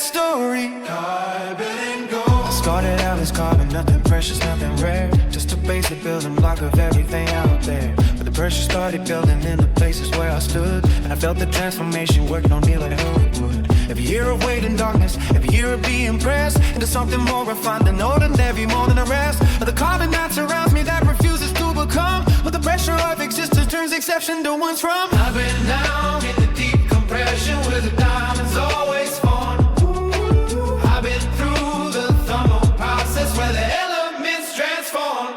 that story. I started out as carbon, nothing precious, nothing rare. Just a basic building block of everything out there. But the pressure started building in the places where I stood, and I felt the transformation working on me like hell it would. Every year of waiting darkness, every year of being pressed into something more refined than ordinary, more than the rest of the carbon that surrounds me that refuses to become what the pressure of existence turns exception to one's from. I've been down in the deep compression where the diamonds always fall. I've been through the thermal process where the elements transform.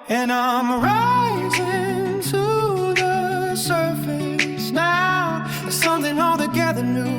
And I'm rising to the surface now. There's something altogether new.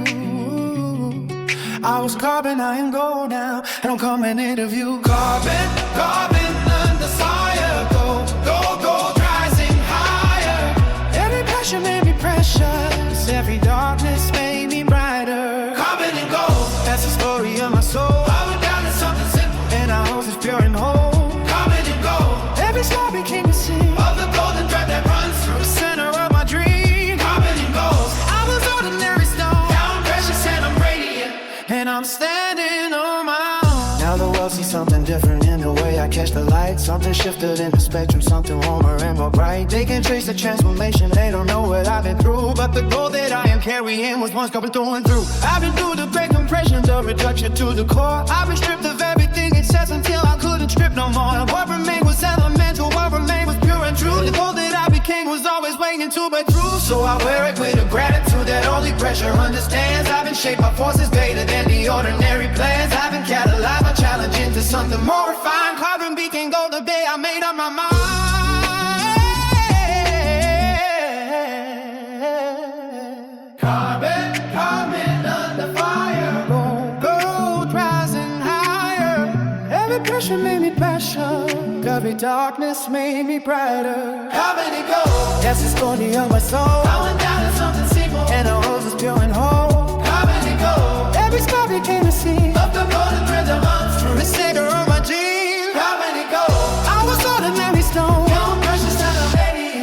I was carbon, I am gold now, and I'm coming into view. Carbon, carbon under fire. Go, go, go, rising higher. Every passion made me precious. Every darkness made me brighter. Carbon and gold, that's the story of my soul. I went down to something simple, and I was just pure and whole. Carbon and gold, every star became a scene of the golden thread that runs through the center of my dream. Carbon and gold, I was ordinary stone, now I'm precious and I'm radiant, and I'm standing on my own. Now the world sees something different in the way I catch the light. Something shifted in the spectrum, something warmer and more bright. They can trace the transformation, they don't know what I've been through, but the goal that I am carrying was once coming through and through. I've been through the great compression, the reduction to the core. I've been stripped of everything it says until I couldn't strip no more. And what remained was elemental, what remained was pure and true. The goal that I became was always waiting to break through. So I wear it with a gratitude that only pressure understands. I've been shaped by forces greater than the ordinary plans. I've been catalyzed by challenge into something more refined. Carbon became gold the day I made up my mind. Carbon, carbon under fire. Gold, gold, rising higher. Every pressure made me passion. Every darkness made me brighter. Carbon and gold, that's the story of my soul. I went down to something simple, and I rose as pure and whole. Carbon and gold, every star became a scene of the golden thread that runs through the center of my dream. Carbon and gold, I was ordinary stone, now I'm precious and I'm ready,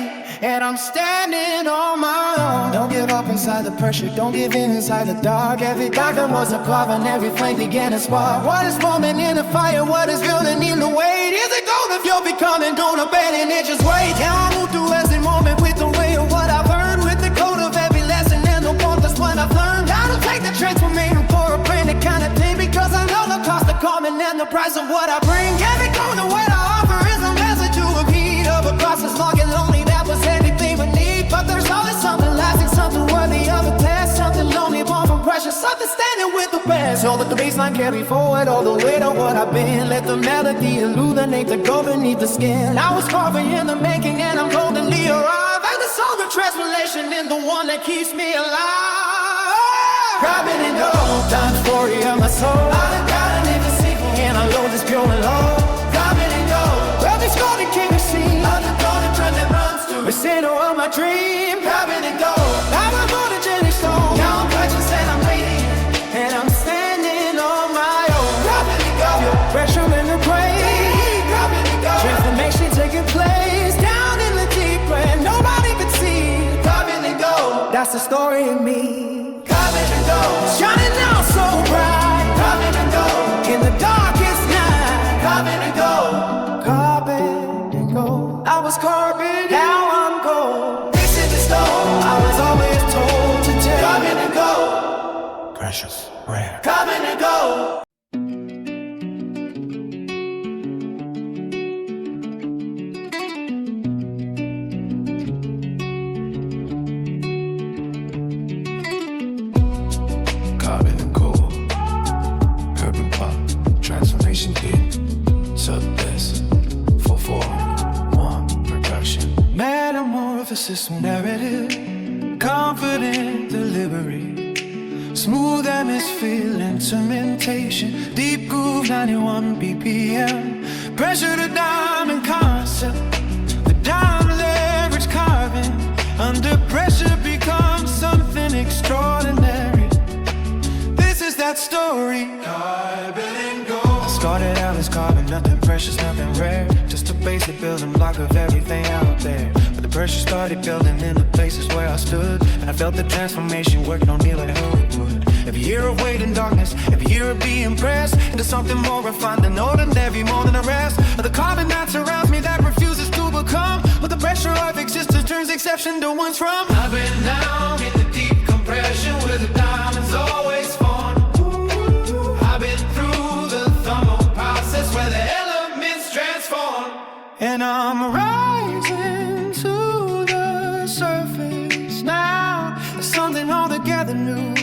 and I'm standing on my own. Don't give up inside the pressure, don't give in inside the dark. Every diamond was a carve and every flame began to spark. What is forming in the fire, what is building in the weight? Is it gold if you're becoming, don't abandon it, just wait. Now I move through every moment with the weight of what I've learned, with the code of every lesson and the warmth that's what I've learned. How to take the transformation for a branded kind of thing, because I know the cost of coming and the price of what I bring. Every gold and what I offer is a message to repeat of a process long and lonely that was anything but need. But there's always something lasting, something worthy of a test, something lonely, born from pressure, something standing with the best. So let the baseline carry forward all the weight of what I've been. Let the melody illuminate the gold beneath the skin. I was carving in the making and I'm goldenly arrived. Like the song of transformation in the one that keeps me alive. Carbon and gold, time story of my soul. I got an even sequel, and I know this pure and low. Carbon and gold, every scar that came to see of the golden thread that runs through the center of my dream. Carbon and gold, I'm a photogenic stone, now I'm precious and I'm radiant, and I'm standing on my own. Carbon and gold, feel pressure in the brain. Carbon and gold, transformation taking place down in the deep where nobody could see. Carbon and gold, that's the story of me. Carbon and gold, shining now so bright. Carbon and gold, in the darkest night. Carbon and gold, carbon and gold. I was carbon, now I'm gold. This is the stone I was always told to take. Carbon and gold, precious, rare. Carbon and gold. Metamorphosis narrative, confident delivery, smooth atmosphere, instrumentation, deep groove, 91 BPM, pressure to diamond concept, the diamond leverage carving, under pressure becomes something extraordinary. This is that story. Carbon and gold. I started out as carbon, nothing precious, nothing rare, just a basic building block of everything out there. But the pressure started building in the places where I stood, and I felt the transformation working on me like hell it would. Every year of waiting darkness, every year of being pressed into something more refined than ordinary, more than the rest of the carbon that surrounds me that refuses to become what the pressure of existence turns exception to one's from. I've been down in the deep compression where the diamonds always fall. I've been through the thermal process where the elements transform. And I'm rising to the surface now. There's something altogether new.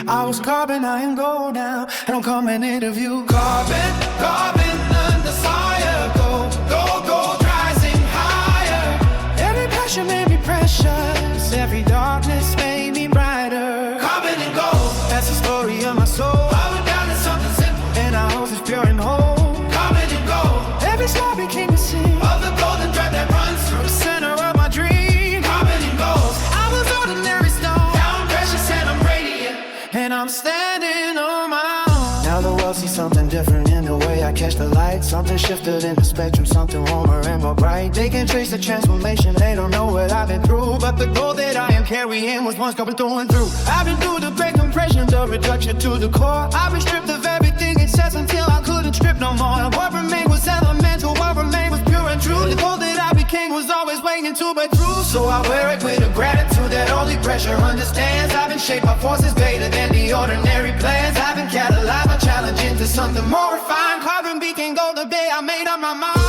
I was carbon, I am gold now. And I'm coming into view. Carbon, carbon under fire. Gold, gold, gold rising higher. Every passion made me precious. Every darkness made me brighter. Carbon and gold, that's the story of my soul. I went down to something simple, and I hope it's pure and whole. Carbon and gold, every star became a scene of the golden thread that runs through the center of my dream. Carbon and gold, I was ordinary stone. Now I'm precious and I'm radiant, and I'm standing on my own. Now the world sees something different in the way I catch the light. Something shifted in the spectrum, something warmer and more bright. They can trace the transformation, they don't know what I've been through. But the gold that I am carrying was once coming through and through. I've been through the great compression, the reduction to the core. I've been stripped of everything it says until I couldn't strip no more. And what remained was elemental, what remained was pure and true. The gold that I became was always waiting to break through. So I wear it with a gratitude that only pressure understands. I've been shaped by forces greater than the ordinary plans. I've been catalyzed by challenge into something more refined. Carbon became gold the day I made up my mind.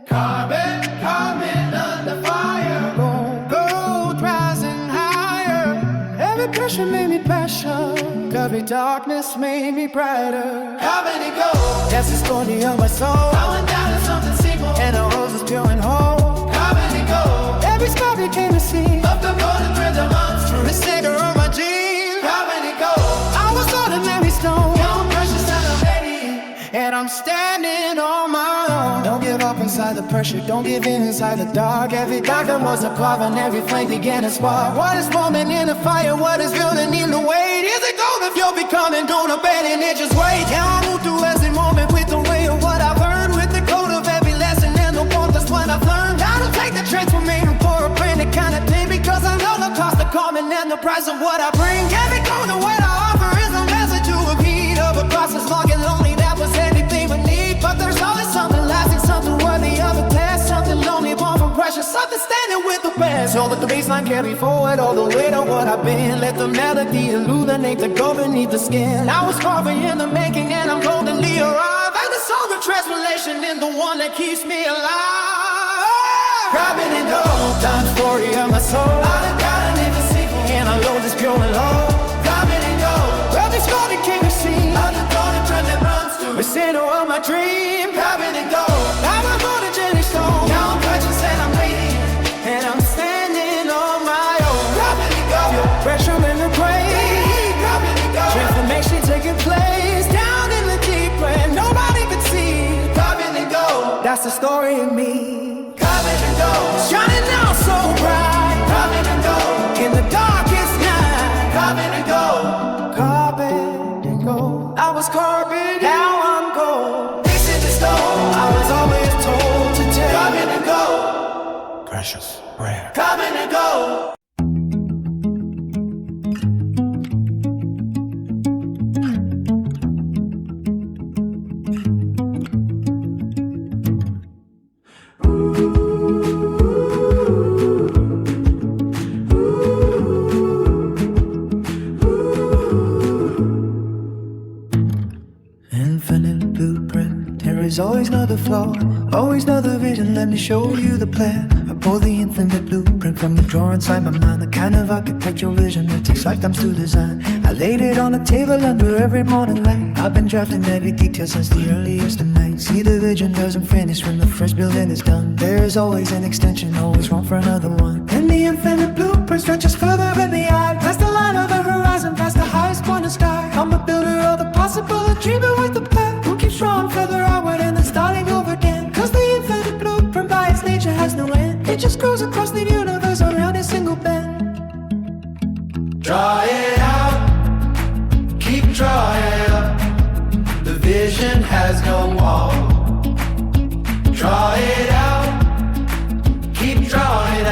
Carbon, carbon under fire. Gold, gold rising higher. Every pressure made me passion. Every darkness made me brighter. Carbon and gold, that's the story of my soul. I went down to something simple, and the rose was pure and whole. Carbon and gold, every star became a scene of the golden thread that runs through the center of my dream. Carbon and gold, I was ordinary stone. Now I'm precious and I'm radiant, and I'm standing on my own. Don't give up inside the pressure, don't give in inside the dark. Every darker was a carving, every flame began to spark. What is warming in the fire, what is building in the weight? Is it gold if you're becoming, don't abandon it, just wait. Yeah, I move through every moment with the weight of what I've learned. With the code of every lesson and the warmth, that's what I've learned. How to take the transformation for a brand new kind of thing. Because I know the cost of coming and the price of what I bring. Every gold of what I offer is a message to repeat of a process long and lonely. That was anything we need. But there's always something lasting, something worthy of a test. Something lonely, born from pressure, something standing with the best. So let the baseline carry forward all the weight of what I've been. Let the melody illuminate the gold beneath the skin. I was carving in the making and I'm goldenly arrived. And the song of transformation is the one that keeps me alive. Carbon and gold, time story of my soul. I done got an even sequel, and I know this pure and low. Carbon and gold, every star became a scene of the golden thread that runs through the center of my dream. Carbon and gold, I'm a golden jelly stone. Now I'm precious and I'm radiant, and I'm standing on my own. Carbon and gold, feel pressure in the grave. Carbon and gold, transformation taking place down in the deep where nobody could see. Carbon and gold, that's the story of me. Carbon and gold, shining now so bright. Carbon and gold, in the darkest night. Carbon and gold, carbon and gold. I was carbon, now I'm gold. This is the stone I was always told to take. Carbon and gold, Precious, rare. carbon and gold. Infinite blueprint, there is always another flaw, always another vision, let me show you the plan. I pull the infinite blueprint from the drawer inside my mind, the kind of architectural vision that takes lifetimes to design. I laid it on the table under every morning light. I've been drafting every detail since the earliest of nights. See, the vision doesn't finish when the first building is done. There's always an extension, always room for another one. And the infinite blueprint stretches further in the eye, past the line of the horizon, past the highest point of sky. I'm a builder of the possible, a dreamer with the path, who keeps drawing further outward and then starting over again. Cause the infinite blueprint by its nature has no end. It just goes across the universe around a single bend. Draw it out, keep drawing up. The vision has no wall. Draw it out, keep drawing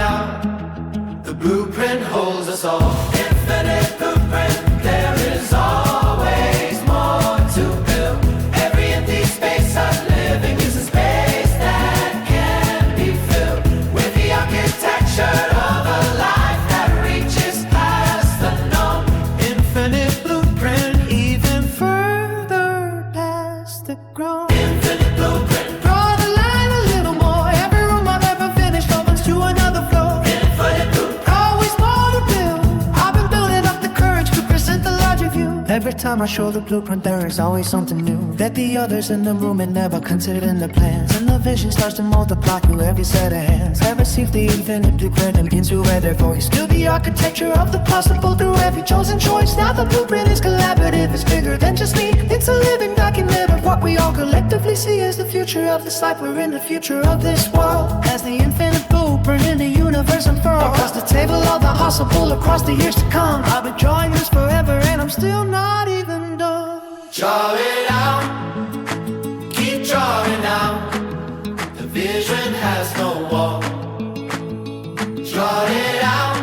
soul. Infinite blueprint, there is always more to build. Every empty space I'm living is a space that can be filled with the architecture of a life that reaches past the known. Infinite blueprint, even further past the grown. Infinite blueprint, Draw the line a little more. Every room I've ever finished opens to another floor. infinite blueprint. Always more to build. I've been building up the courage to present the larger view. Every time I show the blueprint, there is always something new that the others in the room had never considered in the plans. And the vision starts to multiply through every set of hands. I receive the infinite blueprint and into every voice. Build the architecture of the possible through every chosen choice. Now the blueprint is collaborative, it's bigger than just me. It's a living document of what we all collectively see as the future of this life. We're in the future of this world as the infinite blueprint in the universe unfurled. Across the table of the possible, across the years to come. I've been drawing this forever and I'm still not even done. Draw it out, keep drawing out. The vision has no wall. Draw it out,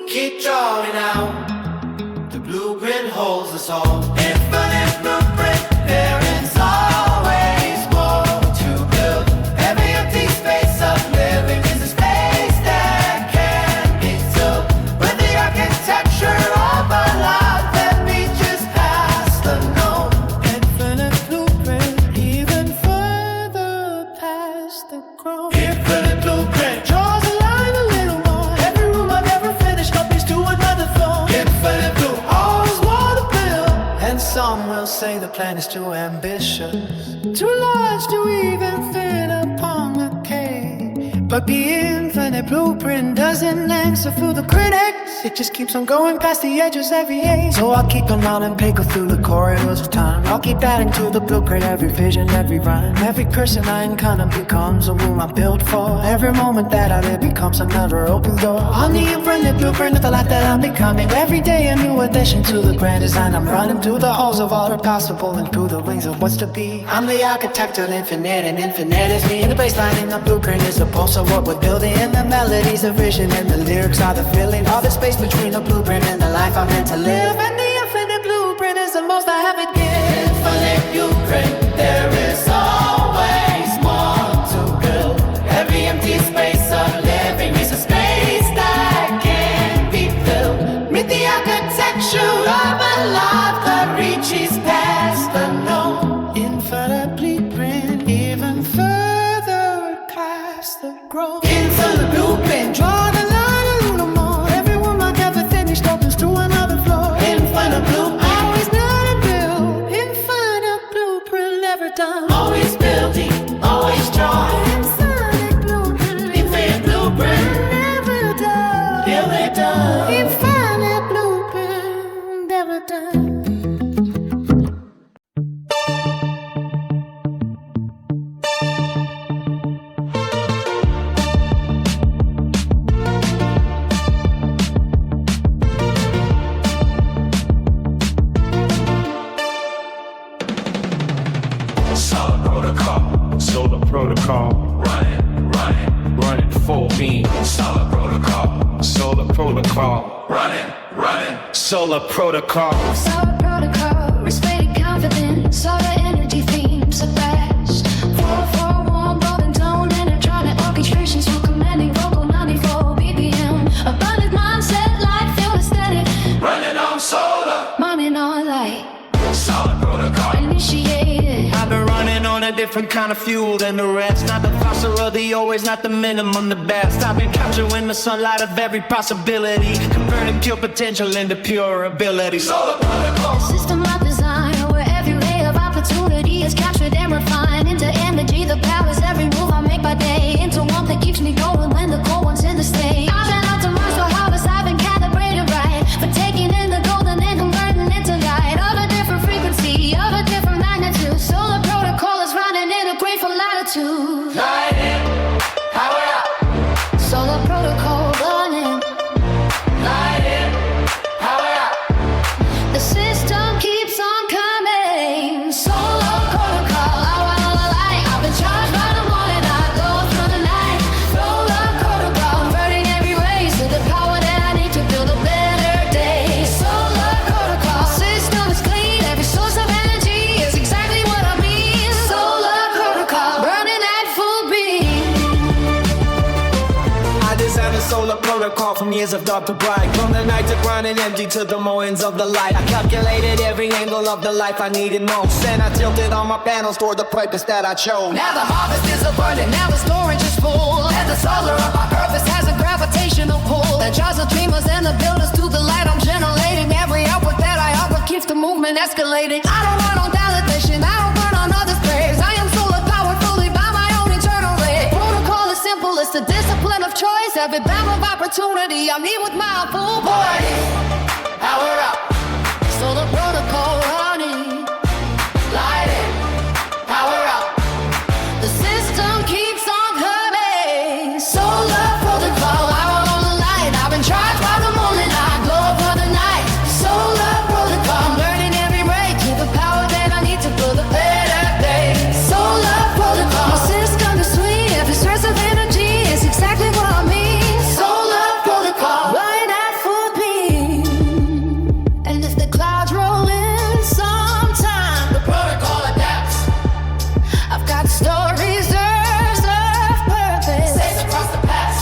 keep drawing out. The blueprint holds us all. Infinite blueprint, there is always more to build. Every empty space of living is a space that can be filled with the architecture of a life that reaches past the known. Infinite blueprint, even further past the grown. Infinite blueprint, Draws the line a little more. Every room I've ever finished opens to another floor. infinite blue. Always want to build. And some will say the plan is too ambitious, too large to even fit upon a cake. But the infinite blueprint doesn't answer for the critics. It just keeps on going past the edges every age. So I'll keep on out and go through the corridors of time. I'll keep adding to the blueprint every vision, every rhyme. Every person I encounter becomes a room I'm built for. Every moment that I live becomes another open door. I'm the infinite blueprint of the life that I'm becoming. Every day a new addition to the grand design. I'm running through the halls of all the possible and through the wings of what's to be. I'm the architect of infinite and infinite is me. The baseline in the blueprint is the pulse of what we're building. And the melodies, the vision, and the lyrics are the feeling. All the space between the blueprint and the life I'm meant to live. And the infinite blueprint is the most I have it give. Infinite blueprint, there is always more to build. Every empty space of living is a space that can be filled with the architecture of a life that reaches past the known. Infinite blueprint, even further past the growth. Infinite blueprint, Draw the line a little more. Every room I've ever finished opens to another floor. infinite blueprint, Always done and built. Infinite blueprint, never done. always building, always drawing. Infinite blueprint, Infinite blueprint, never done. never done. Infinite blueprint, never done. Solid protocol, solar protocol, running, full beam. Solid protocol, solar protocol, running, solar protocol. Solar protocol, respected confidence, all the energy themes are fast. 441, golden tone, electronic orchestration, so commanding vocal 94 BPM. Abundant mindset, light, feel aesthetic, Running on solar, minding on light, Solid protocol. initiated. I've been running on a different kind of fuel than the rest. Not the faster or the always, not the minimum, the best. I've been capturing the sunlight of every possibility, converting pure potential into pure ability. solar protocol. System of design, where every ray of opportunity is captured and refined into energy. The power's every move I make by day, into warmth that keeps me going when the cold one's in the state. I've been optimized for harvest, I've been calibrated right, for taking in the golden and converting into light of a different frequency, of a different magnitude. Solar protocol is running in a grateful latitude. Light in, power out. Solar protocol running. Light in, power out. The system keeps on coming. Solar protocol, I wanna from years of dark to bright. From the night to grind and empty to the mornings of the light. I calculated every angle of the life I needed most, and I tilted all my panels toward the purpose that I chose. Now the harvest is abundant, now the storage is full, and the solar of my purpose has a gravitational pull that draws the dreamers and the builders to the light. I'm generating every output that I offer keeps the movement escalating. I don't run on validation, I don't run on others' praise. I am solar powered fully by my own internal ray. Protocol is simple, it's the discipline of choice. Every battle of opportunity, I meet with my full body. Power up, solar protocol running, lighting, power up. The system keeps on coming. Solar protocol, I roll on the light. I've been charged by the morning, I glow for the night. Solar protocol, I'm learning every break. Give the power that I need to build a better day. Solar protocol, my system is sweet. Every source of energy is exactly what I mean. Solar protocol, right at full beam. And if the clouds roll in sometime, the protocol adapts. I've got stories of purpose, safe across the past.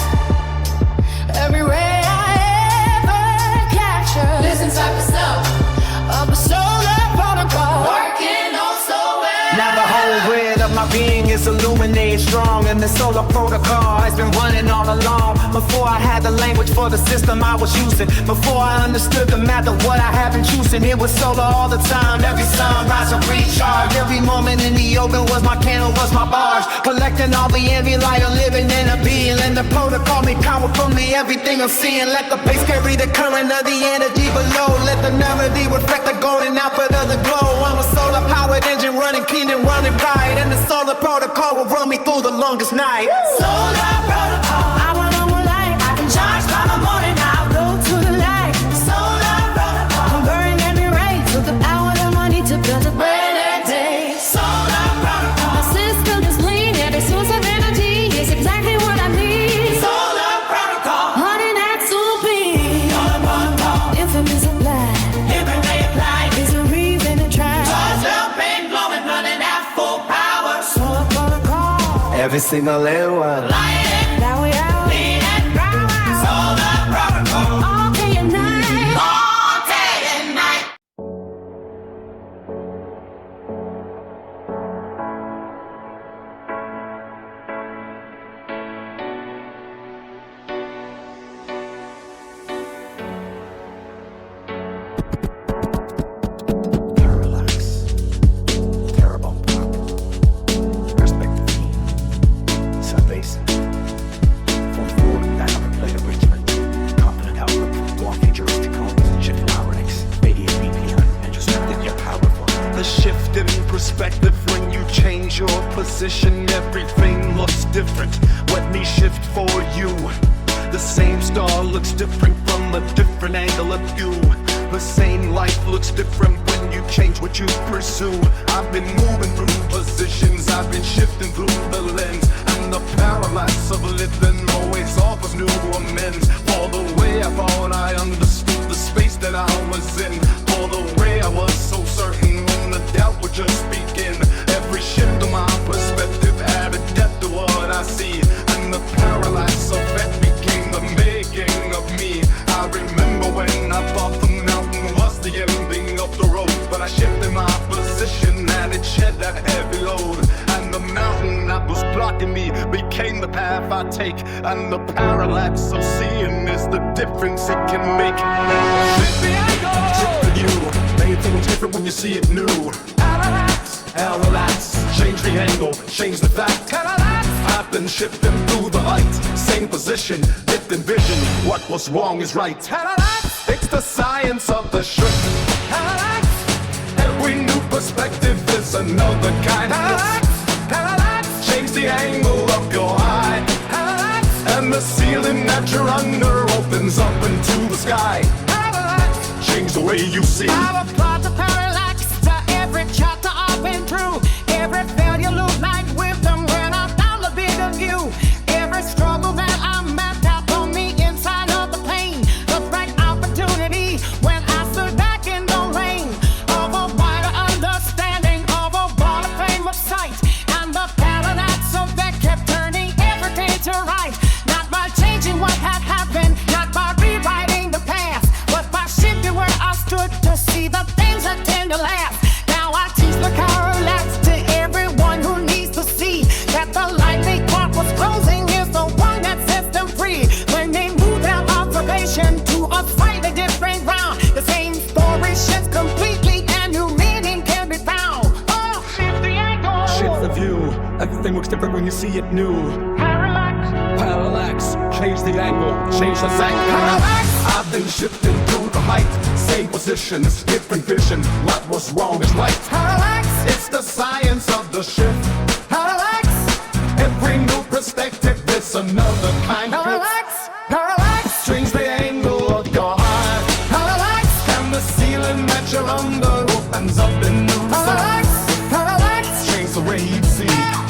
Every ray I ever capture lives inside myself of a solar protocol, working on so well. Now the whole grid of my being is illuminated strong, and the solar protocol has been running all along. Before I had the language for the system I was using, before I understood the math of what I have been choosing, it was solar all the time. Every sunrise I recharge, every moment in the open was my candle, was my bars, collecting all the envy light of living in a being. And the protocol made power from me, everything I'm seeing. Let the bass carry the current of the energy below, let the melody reflect the golden output of the glow. I'm a solar powered engine running clean and running bright, and the solar protocol will run me through the longest night. Solar protocol, I run on the light. I can charge by the morning, I'll go to the light. Solar protocol, I'm burning every ray to the power that I need to build a better day. Solar protocol, my system is lean. Every source of energy is exactly what I need. Solar protocol, running at full beam. Solar protocol, infamous applied. Every ray applied is a reason to try. Charge up and glowing, running at full power. Solar protocol, Every single little one. now we out. Lean and power. Solar protocol, all day and night. All day and night. Parallax. Terrible pop. Perspective theme. Sub-bass. Full forward back up and play arrangement. Confident outlook. More futuristic tones. Shift power X. 88 BPM. Introspective yet powerful. The shift in perspective when you change your position, everything looks different. Let me shift for you. The same star looks different from a different angle of view. The same life looks different when you change what you pursue. I've been moving through positions, I've been shifting through the lens, and the parallax of living always offers new amends. For the way I thought I understood the space that I was in, for the way I was so certain when the doubt would just begin. Every shift of my perspective added depth to what I see, and the parallax effect became the making of me. I remember when I thought the mountain was the ending of the road, but I shifted my position and it shed that heavy load, and the mountain that was blocking me became the path I take, and the parallax of seeing is the difference it can make. Shift the angle, shift the view, make things different when you see it new. Parallax, change the angle, change the fact. Parallax, I've been shifting through the light, same position, different vision. What was wrong is right. Parallax, it's the science of the shift. Parallax, every new perspective is another kind. Parallax, parallax, change the angle of your eye. Parallax, and the ceiling that you're under opens up into the sky. Parallax, change the way you see. I've applied the parallax to every chapter I've been through. Every failure looked like wisdom when I found the bigger view. Every struggle that I met out on the inside of the pain, the bright opportunity when I stood back in the rain of a wider understanding of a broader frame of sight, and the parallax of that kept turning everything to right. Not by changing what had happened, not by to last. Now I teach the parallax to everyone who needs to see that the light they thought was closing is the one that sets them free. When they move their observation to a slightly different ground, the same story shifts completely and new meaning can be found. Oh, shift the angle. Shift the view. Everything looks different when you see it new. Parallax, change the angle, change the angle. Parallax. I've been shifting through the height, same positions, different vision. What was wrong is right. Parallax. It's the science of the shift. Parallax. Every new perspective is another kind of Parallax. Parallax. change the angle of your heart. Parallax. And the ceiling that you're under opens up in new Parallax. sight. Parallax. Change the way you see.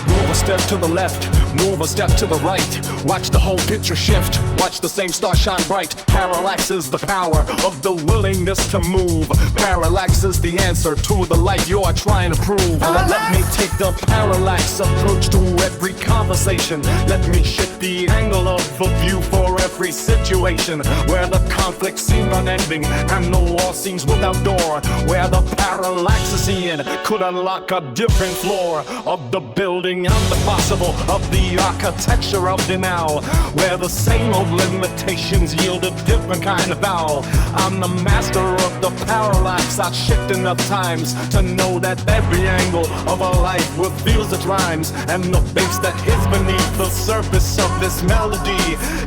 Move a step to the left, move a step to the right. Watch the whole picture shift, watch the same star shine bright. Parallax is the power of the willingness to move. Parallax is the answer to the light you are trying to prove. Let me take the parallax approach to every conversation. Let me shift the angle of the view for every situation. Where the conflict seems unending and the wall seems without door. Where the parallax is in could unlock a different floor of the building and the possible of the architecture of the now. Where the same old limitations yield a different kind of vowel. I'm the master of the parallax. I shift enough times to know that every angle of our life reveals its rhymes. And the bass that hits beneath the surface of this melody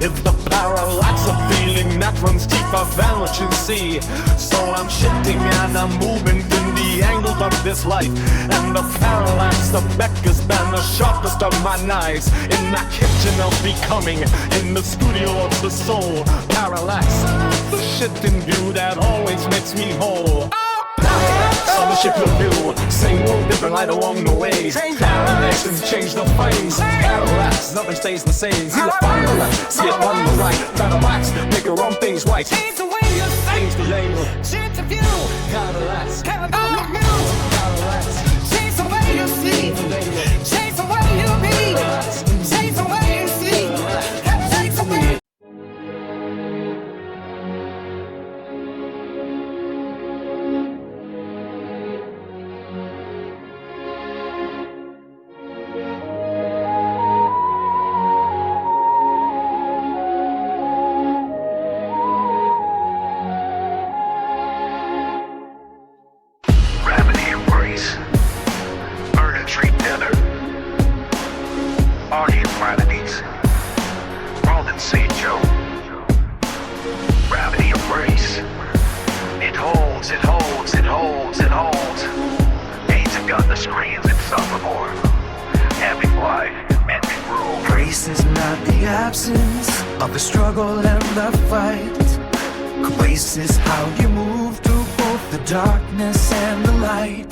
is the parallax of feeling that runs deeper than what you see. So I'm shifting and I'm moving in the angles of this life. And the parallax effect has been the sharpest of my knives in the kitchen of becoming, in the studio of the soul. Parallax, the shifting view that always makes me whole. So the shift your view, same old different light along the way. Parallax and change the frames. Parallax, nothing stays the same. See the far on the left, see it on the right. Parallax, make your own things right. Change the way you Change think. the angle. Change the view. Parallax, Parallax. Change the way you see. Change the way you be. Change the way you see. Change the way. Gravity embrace. Earn a treat dinner. Audience quantities. Roland St. Joe. Gravity embrace. It holds, it holds, it holds, it holds. Aids have got the screens and suffer more. Having life meant to rule. Grace is not the absence of the struggle and the fight. Grace is how you move through both the darkness and the light.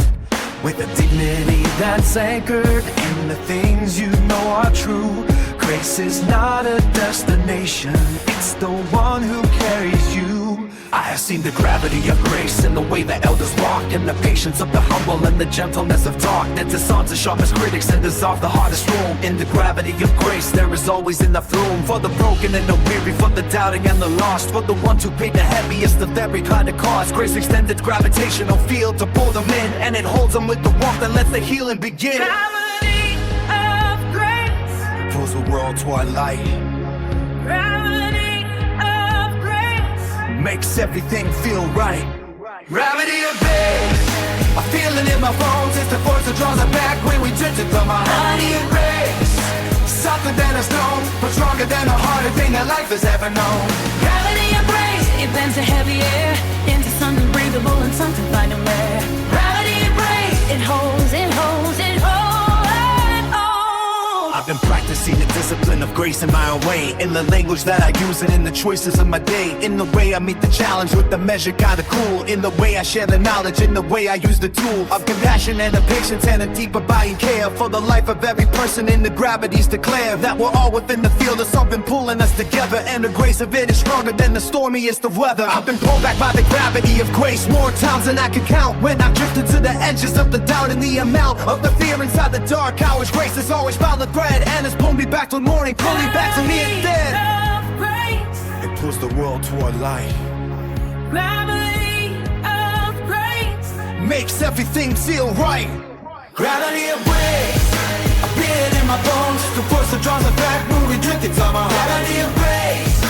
With a dignity that's anchored in the things you know are true. Grace is not a destination, it's the one who carries you. I have seen the gravity of grace in the way the elders walk, in the patience of the humble and the gentleness of talk that disarms the sharpest critics and dissolve the hardest room. In the gravity of grace there is always enough room for the broken and the weary, for the doubting and the lost, for the ones who paid the heaviest of every kind of cost. Grace extends its gravitational field to pull them in, and it holds them with the warmth that lets the healing begin. Gravity of grace. Pulls the world toward light, Gravity of grace. makes everything feel right. Gravity of grace, I feel it in my bones. It's the force that draws it back when we drift it from our honey of grace. Something that is known, but stronger than the hardest thing that life has ever known. Gravity of grace. It bends the heavy air into something breathable and something fine and rare. Gravity of grace. It holds, it holds, it holds, it holds. I've been practicing the discipline of grace in my own way, in the language that I use and in the choices of my day, in the way I meet the challenge with the measure kinda cool, in the way I share the knowledge, in the way I use the tool of compassion and the patience and a deeper buying care for the life of every person. In the gravities declare that we're all within the field of something pulling us together, and the grace of it is stronger than the stormiest of weather. I've been pulled back by the gravity of grace more times than I can count, when I've drifted to the edges of the doubt and the amount of the fear inside the dark hours. Grace has always found the thread and it's pulled me back till morning, pulling back to me instead. It pulls the world toward light, Gravity of grace. makes everything feel right. Gravity of breaks, I feel it in my bones. The force that draws us back when we drift into my heart. Gravity of breaks,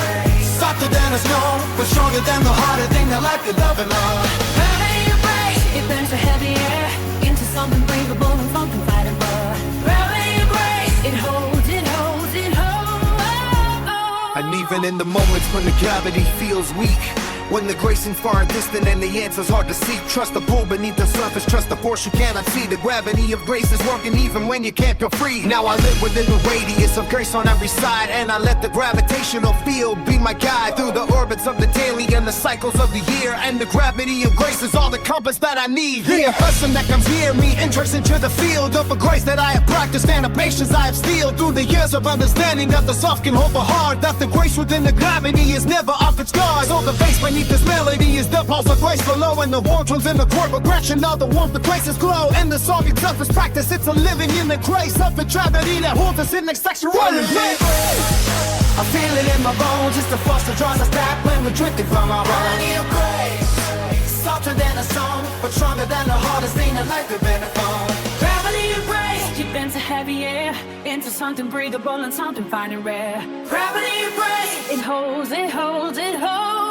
softer than a stone, but stronger than the harder thing that life could love and love. Gravity of breaks, it bends the heavy air into something breathable and something fightingable. Gravity of breaks, it holds, it holds, it holds. And even in the moments when the gravity feels weak, when the grace is far distant and the answer's hard to seek, trust the pull beneath the surface, trust the force you cannot see. The gravity of grace is working even when you can't feel free. Now I live within the radius of grace on every side, and I let the gravitational field be my guide through the orbits of the daily and the cycles of the year. And the gravity of grace is all the compass that I need. The person that comes near me enters into the field of a grace that I have practiced and a patience I have steeled through the years of understanding that the soft can hold the hard, that the grace within the gravity is never off its guard. So the base beneath this melody is the pulse of grace below, and the warmth ones in the chord progression of the warmth of grace's glow. And the song itself is practice, it's a living in the grace of the gravity that holds us in its sexual embrace. I feel it in my bones, it's the force that draws us back when we're drifting from our gravity of grace. Softer than a stone, but stronger than the hardest thing that life could bend upon. Gravity of grace, it bends the heavy air into something breathable and something fine and rare. Gravity of grace, it holds, it holds, it holds.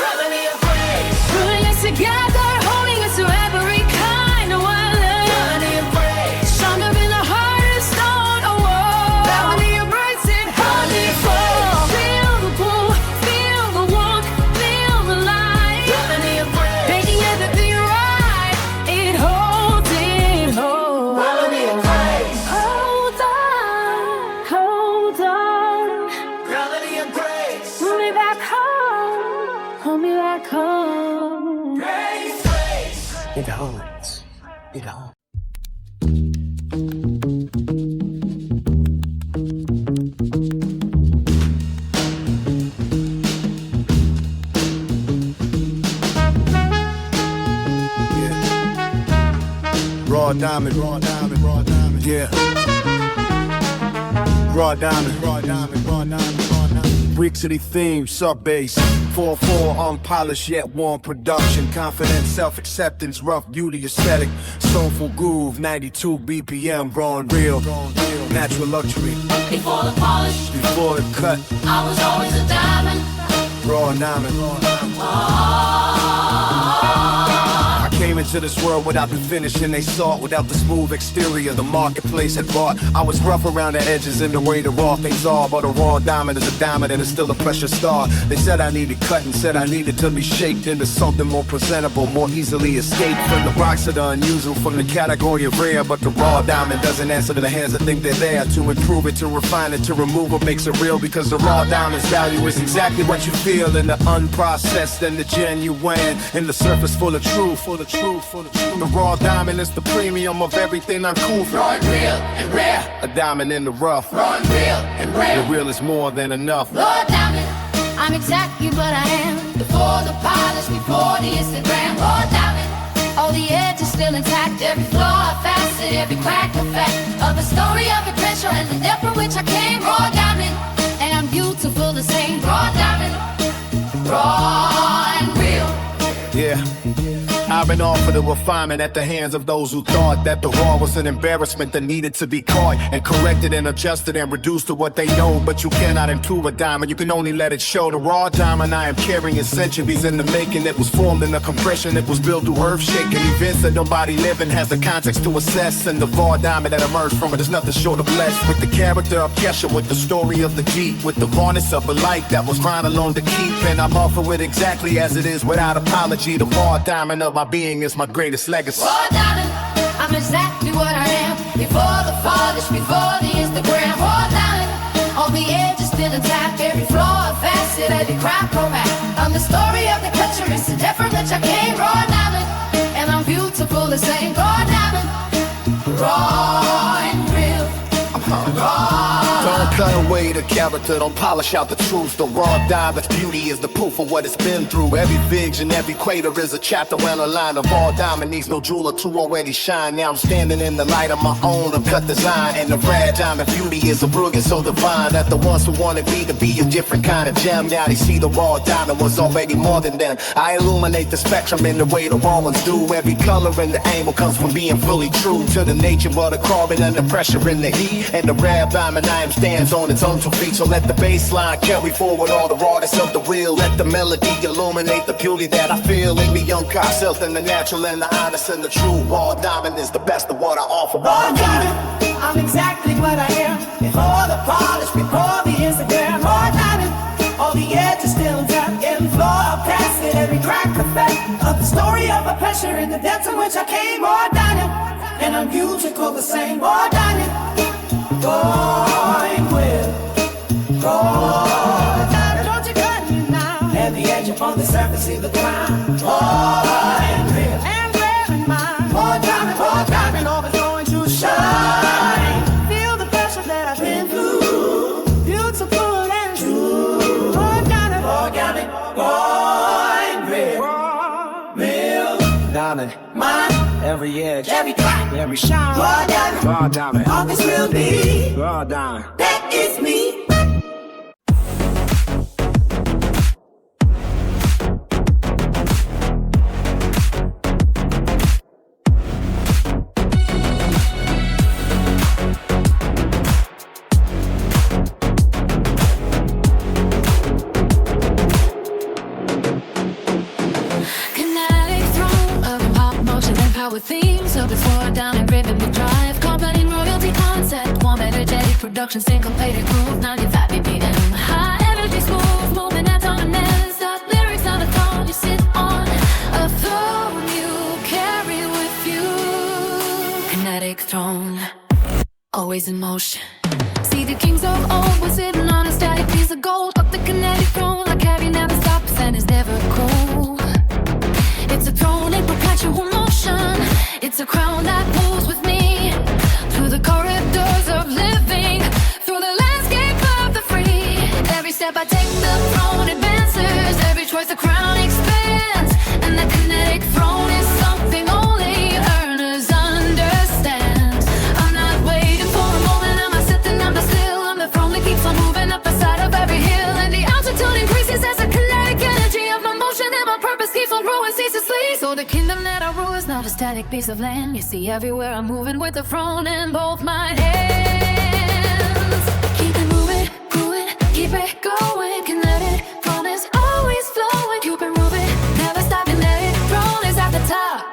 Gravity of grace, Pulling us together, holding us to every kind of weather. gravity of grace, Stronger than the hardest stone. Oh, whoa. Gravity of grace, it holds it full. Feel the pull, feel the warmth, feel the light. gravity of grace, Making everything right. It holds, it holds. gravity of grace, Hold on, hold on. gravity of grace, Pull me back home, hold me back home. grace, grace. It holds. It holds. Raw diamond, raw diamond, raw diamond. Yeah. Raw diamond, raw diamond, raw diamond, raw diamond. Weekly theme, sub bass. 4/4, unpolished yet warm production. Confidence, self-acceptance, rough beauty aesthetic. Soulful groove, 92 BPM, raw and real. Natural luxury. Before the polish, Before the cut, I was always a diamond. raw diamond. I came into this world without the finish and they saw it, without the smooth exterior the marketplace had bought. I was rough around the edges in the way the raw things are, but a raw diamond is a diamond and it's still a precious star. They said I needed cut and said I needed to be shaped into something more presentable, more easily escaped from the rocks that are unusual, from the category of rare. But the raw diamond doesn't answer to the hands that think they're there. To improve it, to refine it, to remove what makes it real, because the raw diamond's value is exactly what you feel in the unprocessed and the genuine, in the surface full of truth, full of truth, full of truth. The raw diamond is the premium of everything I'm cool for. Raw and real and rare. A diamond in the rough. Raw and real and rare. The real is more than enough. Raw diamond, I'm exactly what I am. Before the polish, before the Instagram. Raw diamond, all the edges still intact. Every flaw, facet, every crack, effect of the story of adventure and the depth from which I came. Raw diamond, and I'm beautiful the same. Raw diamond, raw and real. Yeah. I've been offered a refinement at the hands of those who thought that the raw was an embarrassment that needed to be caught and corrected and adjusted and reduced to what they know. But you cannot improve a diamond, you can only let it show. The raw diamond I am carrying is centuries in the making. It was formed in a compression, it was built through earth-shaking events that nobody living has the context to assess. And the raw diamond that emerged from it is nothing short of blessed, with the character of Kesha, with the story of the deep, with the rawness of a light that was trying alone to keep. And I'm offering it exactly as it is without apology. The raw diamond of my being is my greatest legacy. Raw diamond, I'm exactly what I am. Before the polish, before the Instagram. Raw diamond, all the edges still intact. Every flaw, facet, every crack, crack. I'm the story of the culture, it's the depth from which I came. Raw diamond, and I'm beautiful the same. Raw diamond, raw and real. Don't cut away the the character, don't polish out the truth. The raw diamond's beauty is the proof of what it's been through. Every vision, every crater is a chapter and a line. Of all diamond needs no jeweler to already shine. Now I'm standing in the light of my own uncut design. And the red diamond beauty is a brilliant so divine that the ones who wanted me to be a different kind of gem, now they see the raw diamond was already more than them. I illuminate the spectrum in the way the raw ones do. Every color and the angle comes from being fully true to the nature of the carbon and the pressure in the heat. And the red diamond I am stands on its own 2 feet. So let the bass line carry forward all the rawness of the wheel. Let the melody illuminate the beauty that I feel in me. Young self and the natural and the honest and the true. Raw diamond is the best of what I offer. Raw diamond, I'm exactly what I am. Before the polish, before the Instagram. Raw diamond, all the edges still intact. Every flaw past it, every crack effect of the story of a pressure in the depths in which I came. Raw diamond, and I'm musical the same. Raw diamond, going with raw diamond. Don't you cut me now? At the edge upon the surface, see the crown. Raw and real, and glaring mine. Raw diamond, always going to shine. Feel the pressure that I've been through. Beautiful and true. Organic, going real Diamond, mine. every edge, Every crack, every shine. raw diamond, all this will be. raw diamond. That is me. Kinetic throne of pop motion and power themes. So before down and rhythmic drive, combining royalty concept, warm energetic production, syncopated groove, 95 BPM. High energy, smooth movement, autonomous. That lyrics on a throne you sit on, a throne you carry with you. Kinetic throne, always in motion. See the kings of old were sitting on a static piece of gold. Up the kinetic throne, I carry never stops and is never cold. It's a throne in perpetual motion. It's a crown that moves with me through the corridors of living, through the landscape of the free. Every step I take, the throne advances. Every choice, the crown expands. And the kinetic throne is something only earners understand. I'm not waiting for a moment. I'm not sitting, I'm not still. I'm the throne that keeps on moving up the side of every hill. And the altitude increases as the kinetic energy of my motion and my purpose keeps on growing ceaselessly. So the kingdom that I rule is not a static piece of land. You see everywhere I'm moving with the throne in both my hands. Keep it moving, moving, keep it going. Kinetic throne is always flowing. Keep it moving, never stop. Kinetic throne is at the top.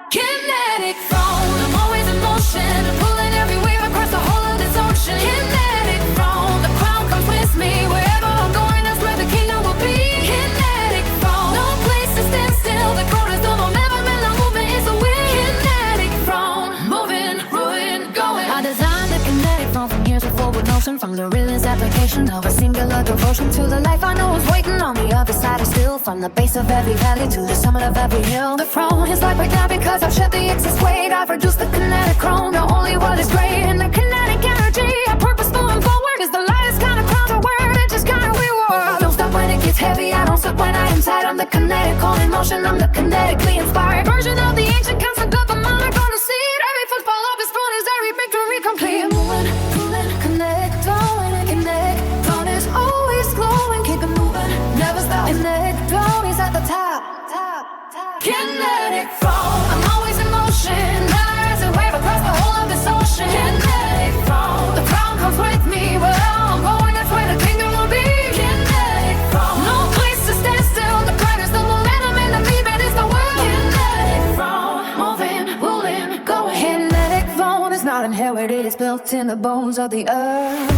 Kinetic throne, I'm always in motion, pulling every wave across the whole of this ocean. Kinetic throne, the crown comes with me. Wherever I'm going, that's where the kingdom will be. Kinetic throne, no place to stand still. The crown is the momentum and the movement is the will. Kinetic throne, moving, ruin, going. I designed the kinetic throne from years of forward motion, from the realist application of a singular devotion to the life I know is waiting on the other side of still. From the base of every valley to the summit of every hill, the throne is like right now because I've shed the excess weight. I've reduced the kinetic chrome to only what is great. And the kinetic energy, a purpose moving forward, is the lightest kind of crown to wear. It just kind of reward. I don't stop when it gets heavy, I don't stop when I am tired. I'm the kinetic all in motion, I'm the kinetically inspired version of the ancient concept of a mind gonna see it. Every footfall of his throne is every victory complete. Moving, moving, kinetic throne, and kinetic throne is always glowing. Keep it moving, never stop. Kinetic throne is at the top, top, top. Kinetic throne, I'm always in motion. Never as a wave across the whole of this ocean. Kinetic throne, the crown comes with me. Where I'm going, that's where the kingdom will be. Kinetic throne, no place to stand still. The crown is the momentum and the movement is the world. Kinetic throne, moving, ruling, going. Kinetic throne is not inherited, it's built in the bones of the earth.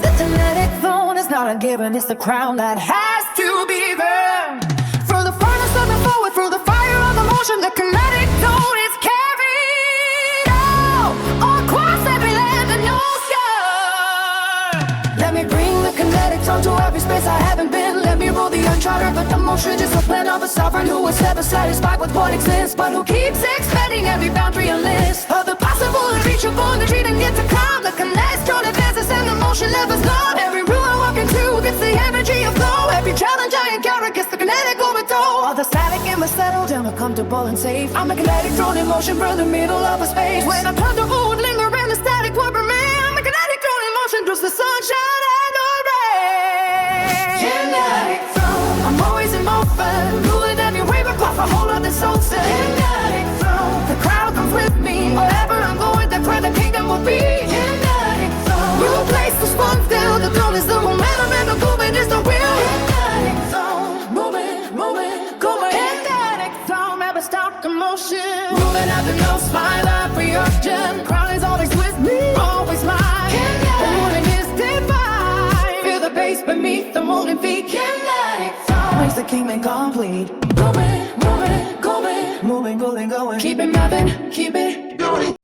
The kinetic throne is not a given, it's the crown that has to be earned. Through the furnace of the forward, through the fire of the motion, the kinetic throne is carried out across every land and ocean. Let me bring the kinetic throne to every space I haven't been. Let me roll the uncharted, but the motion is the plan of a sovereign who is never satisfied with what exists, but who keeps expanding every boundary and list of the possible and reachable, the dream and yet to come. The kinetic throne advances and the motion never stop. Every room I walk into gets the energy of flow. Every challenge I encounter gets the kinetic overthrow. All the static in my settle down, I'm comfortable and safe. I'm a kinetic drone in motion from the middle of a space. When I'm comfortable with lingering, the static will remain. I'm a kinetic drone in motion through the sunshine and the rain. Kinetic drone, I'm always in motion, ruling every wave across a whole other soul set. Kinetic drone, the crowd comes with me. Wherever I'm going, that's where the kingdom will be. Kinetic drone, new place to spawn still. The throne is the momentum and the movement is the will. Kinetic zone, moving, moving, going. Kinetic zone, never stop commotion. Moving out the no smile, every urgent. Crowd is always with me, always mine. The morning is divine. Feel the bass beneath the moving feet. Kinetic zone makes the kingdom complete. Moving, moving, going. Moving, moving, going. Keep it moving, keep it going.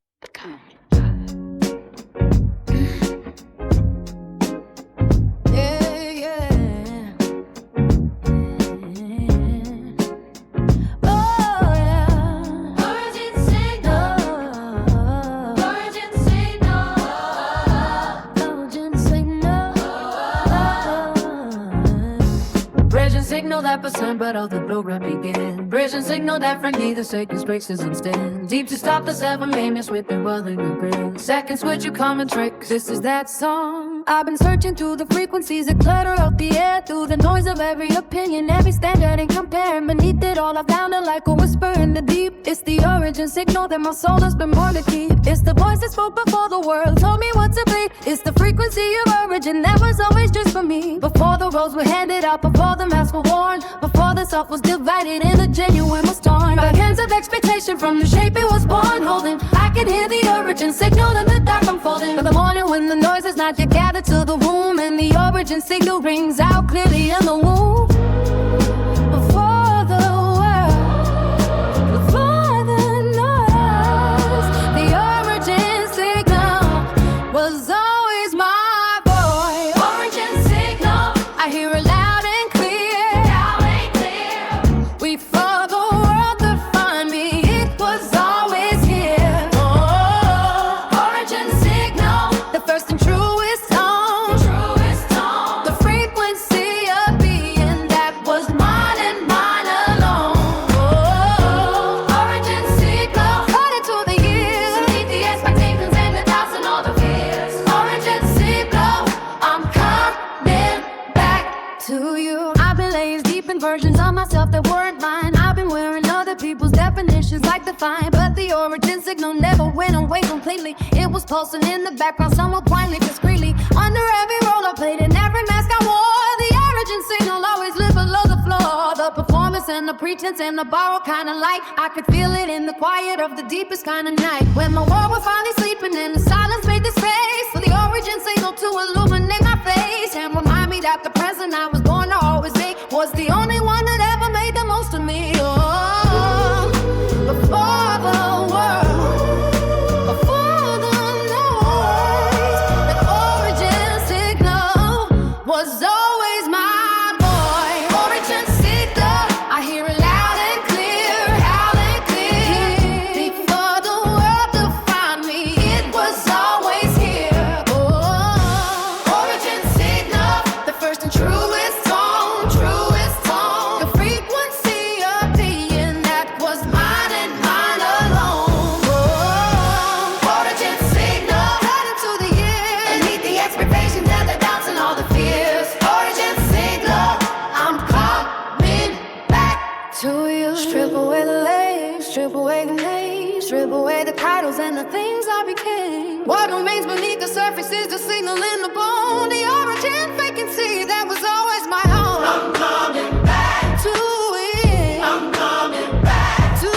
Signal that percent, but all the program begin. Bridge and signal that from neither second spaces instead. Deep to stop the 7 minutes with the whirling regret. Second switch, you come and trick. This is that song. I've been searching through the frequencies that clutter up the air. Through the noise of every opinion, every standard and compare. Beneath it all, I found it like a whisper in the deep. It's the origin signal that my soul has been born to keep. It's the voice that spoke before the world told me what to be. It's the frequency of origin that was always just for me. Before the roles were handed out, before the masks were worn, before the self was divided and the genuine was torn. By hands of expectation from the shape it was born holding. I could hear the origin signal in the dark unfolding. For the morning when the noise is not yet gathered to the room, and the origin signal rings out clearly in the womb. Before the world, before the noise, the origin signal was always my voice. Origin signal, I hear it loud and clear. Loud and clear. Before the world to find me, it was always here. Oh, origin signal, the first and truest tone. The frequency of being that was mine and mine alone. Oh, origin signal, cut into the years, to meet the expectations and the doubts and all the fears. Origin signal, I'm coming back to you. I've been laying deep in versions of myself that weren't mine. I've been wearing other people's definitions like the fine, but the origin signal never went away completely. It was pulsing in the background, somewhat blindly, discreetly. Under every role I played and every mask I wore, the origin signal always lived below the floor. The performance and the pretense and the borrowed kind of light, I could feel it in the quiet of the deepest kind of night. When my world was finally sleeping and the silence made the space for the origin signal to illuminate my face and remind me that the present I was born to always be was the only one that ever made the most of me. Oh, before the world, before the noise, the origin signal was always my voice. Origin signal, I hear it loud and clear, loud and clear. Before the world to find me, it was always here. Oh, origin signal, the first and truest tone, truest tone. The frequency of being that was mine and mine alone. Oh, origin signal, cut into the years, and meet the expectations and the doubts and all the fears. Origin signal, I'm coming back to you. Strip away the layers, strip away the names, strip away the titles and the things I became. What remains beneath the surface is the signal in the bone, the origin vacancy that was always my own. I'm coming back to it. I'm coming back to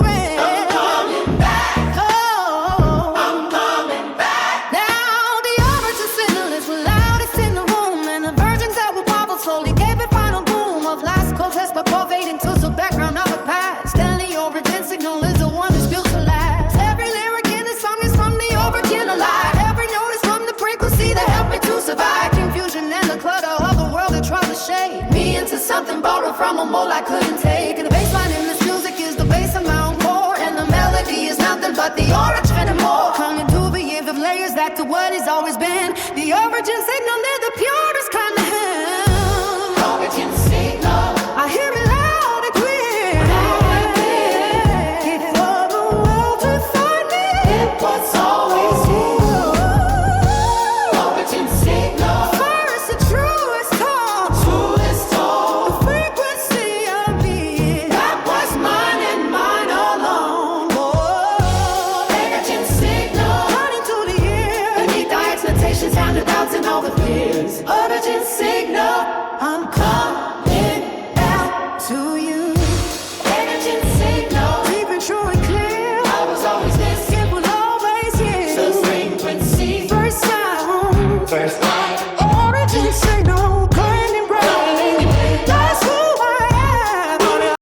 it. I'm coming back. Oh, I'm coming back. Now the origin signal is the loudest in the room, and the virgins that were powerful slowly gave it final boom of last contest but pervading to the background of the past. And the origin signal is the one that's built to last. Every lyric in this song is from the origin alive. Every note is from the frequency that helped me to survive confusion and the clutter of the world that tried to shape me into something borrowed from a mold I couldn't take. And the bass line in this music is the bass of my own core, and the melody is nothing but the origin and more. Coming to be of layers that to what has always been. The the origin signal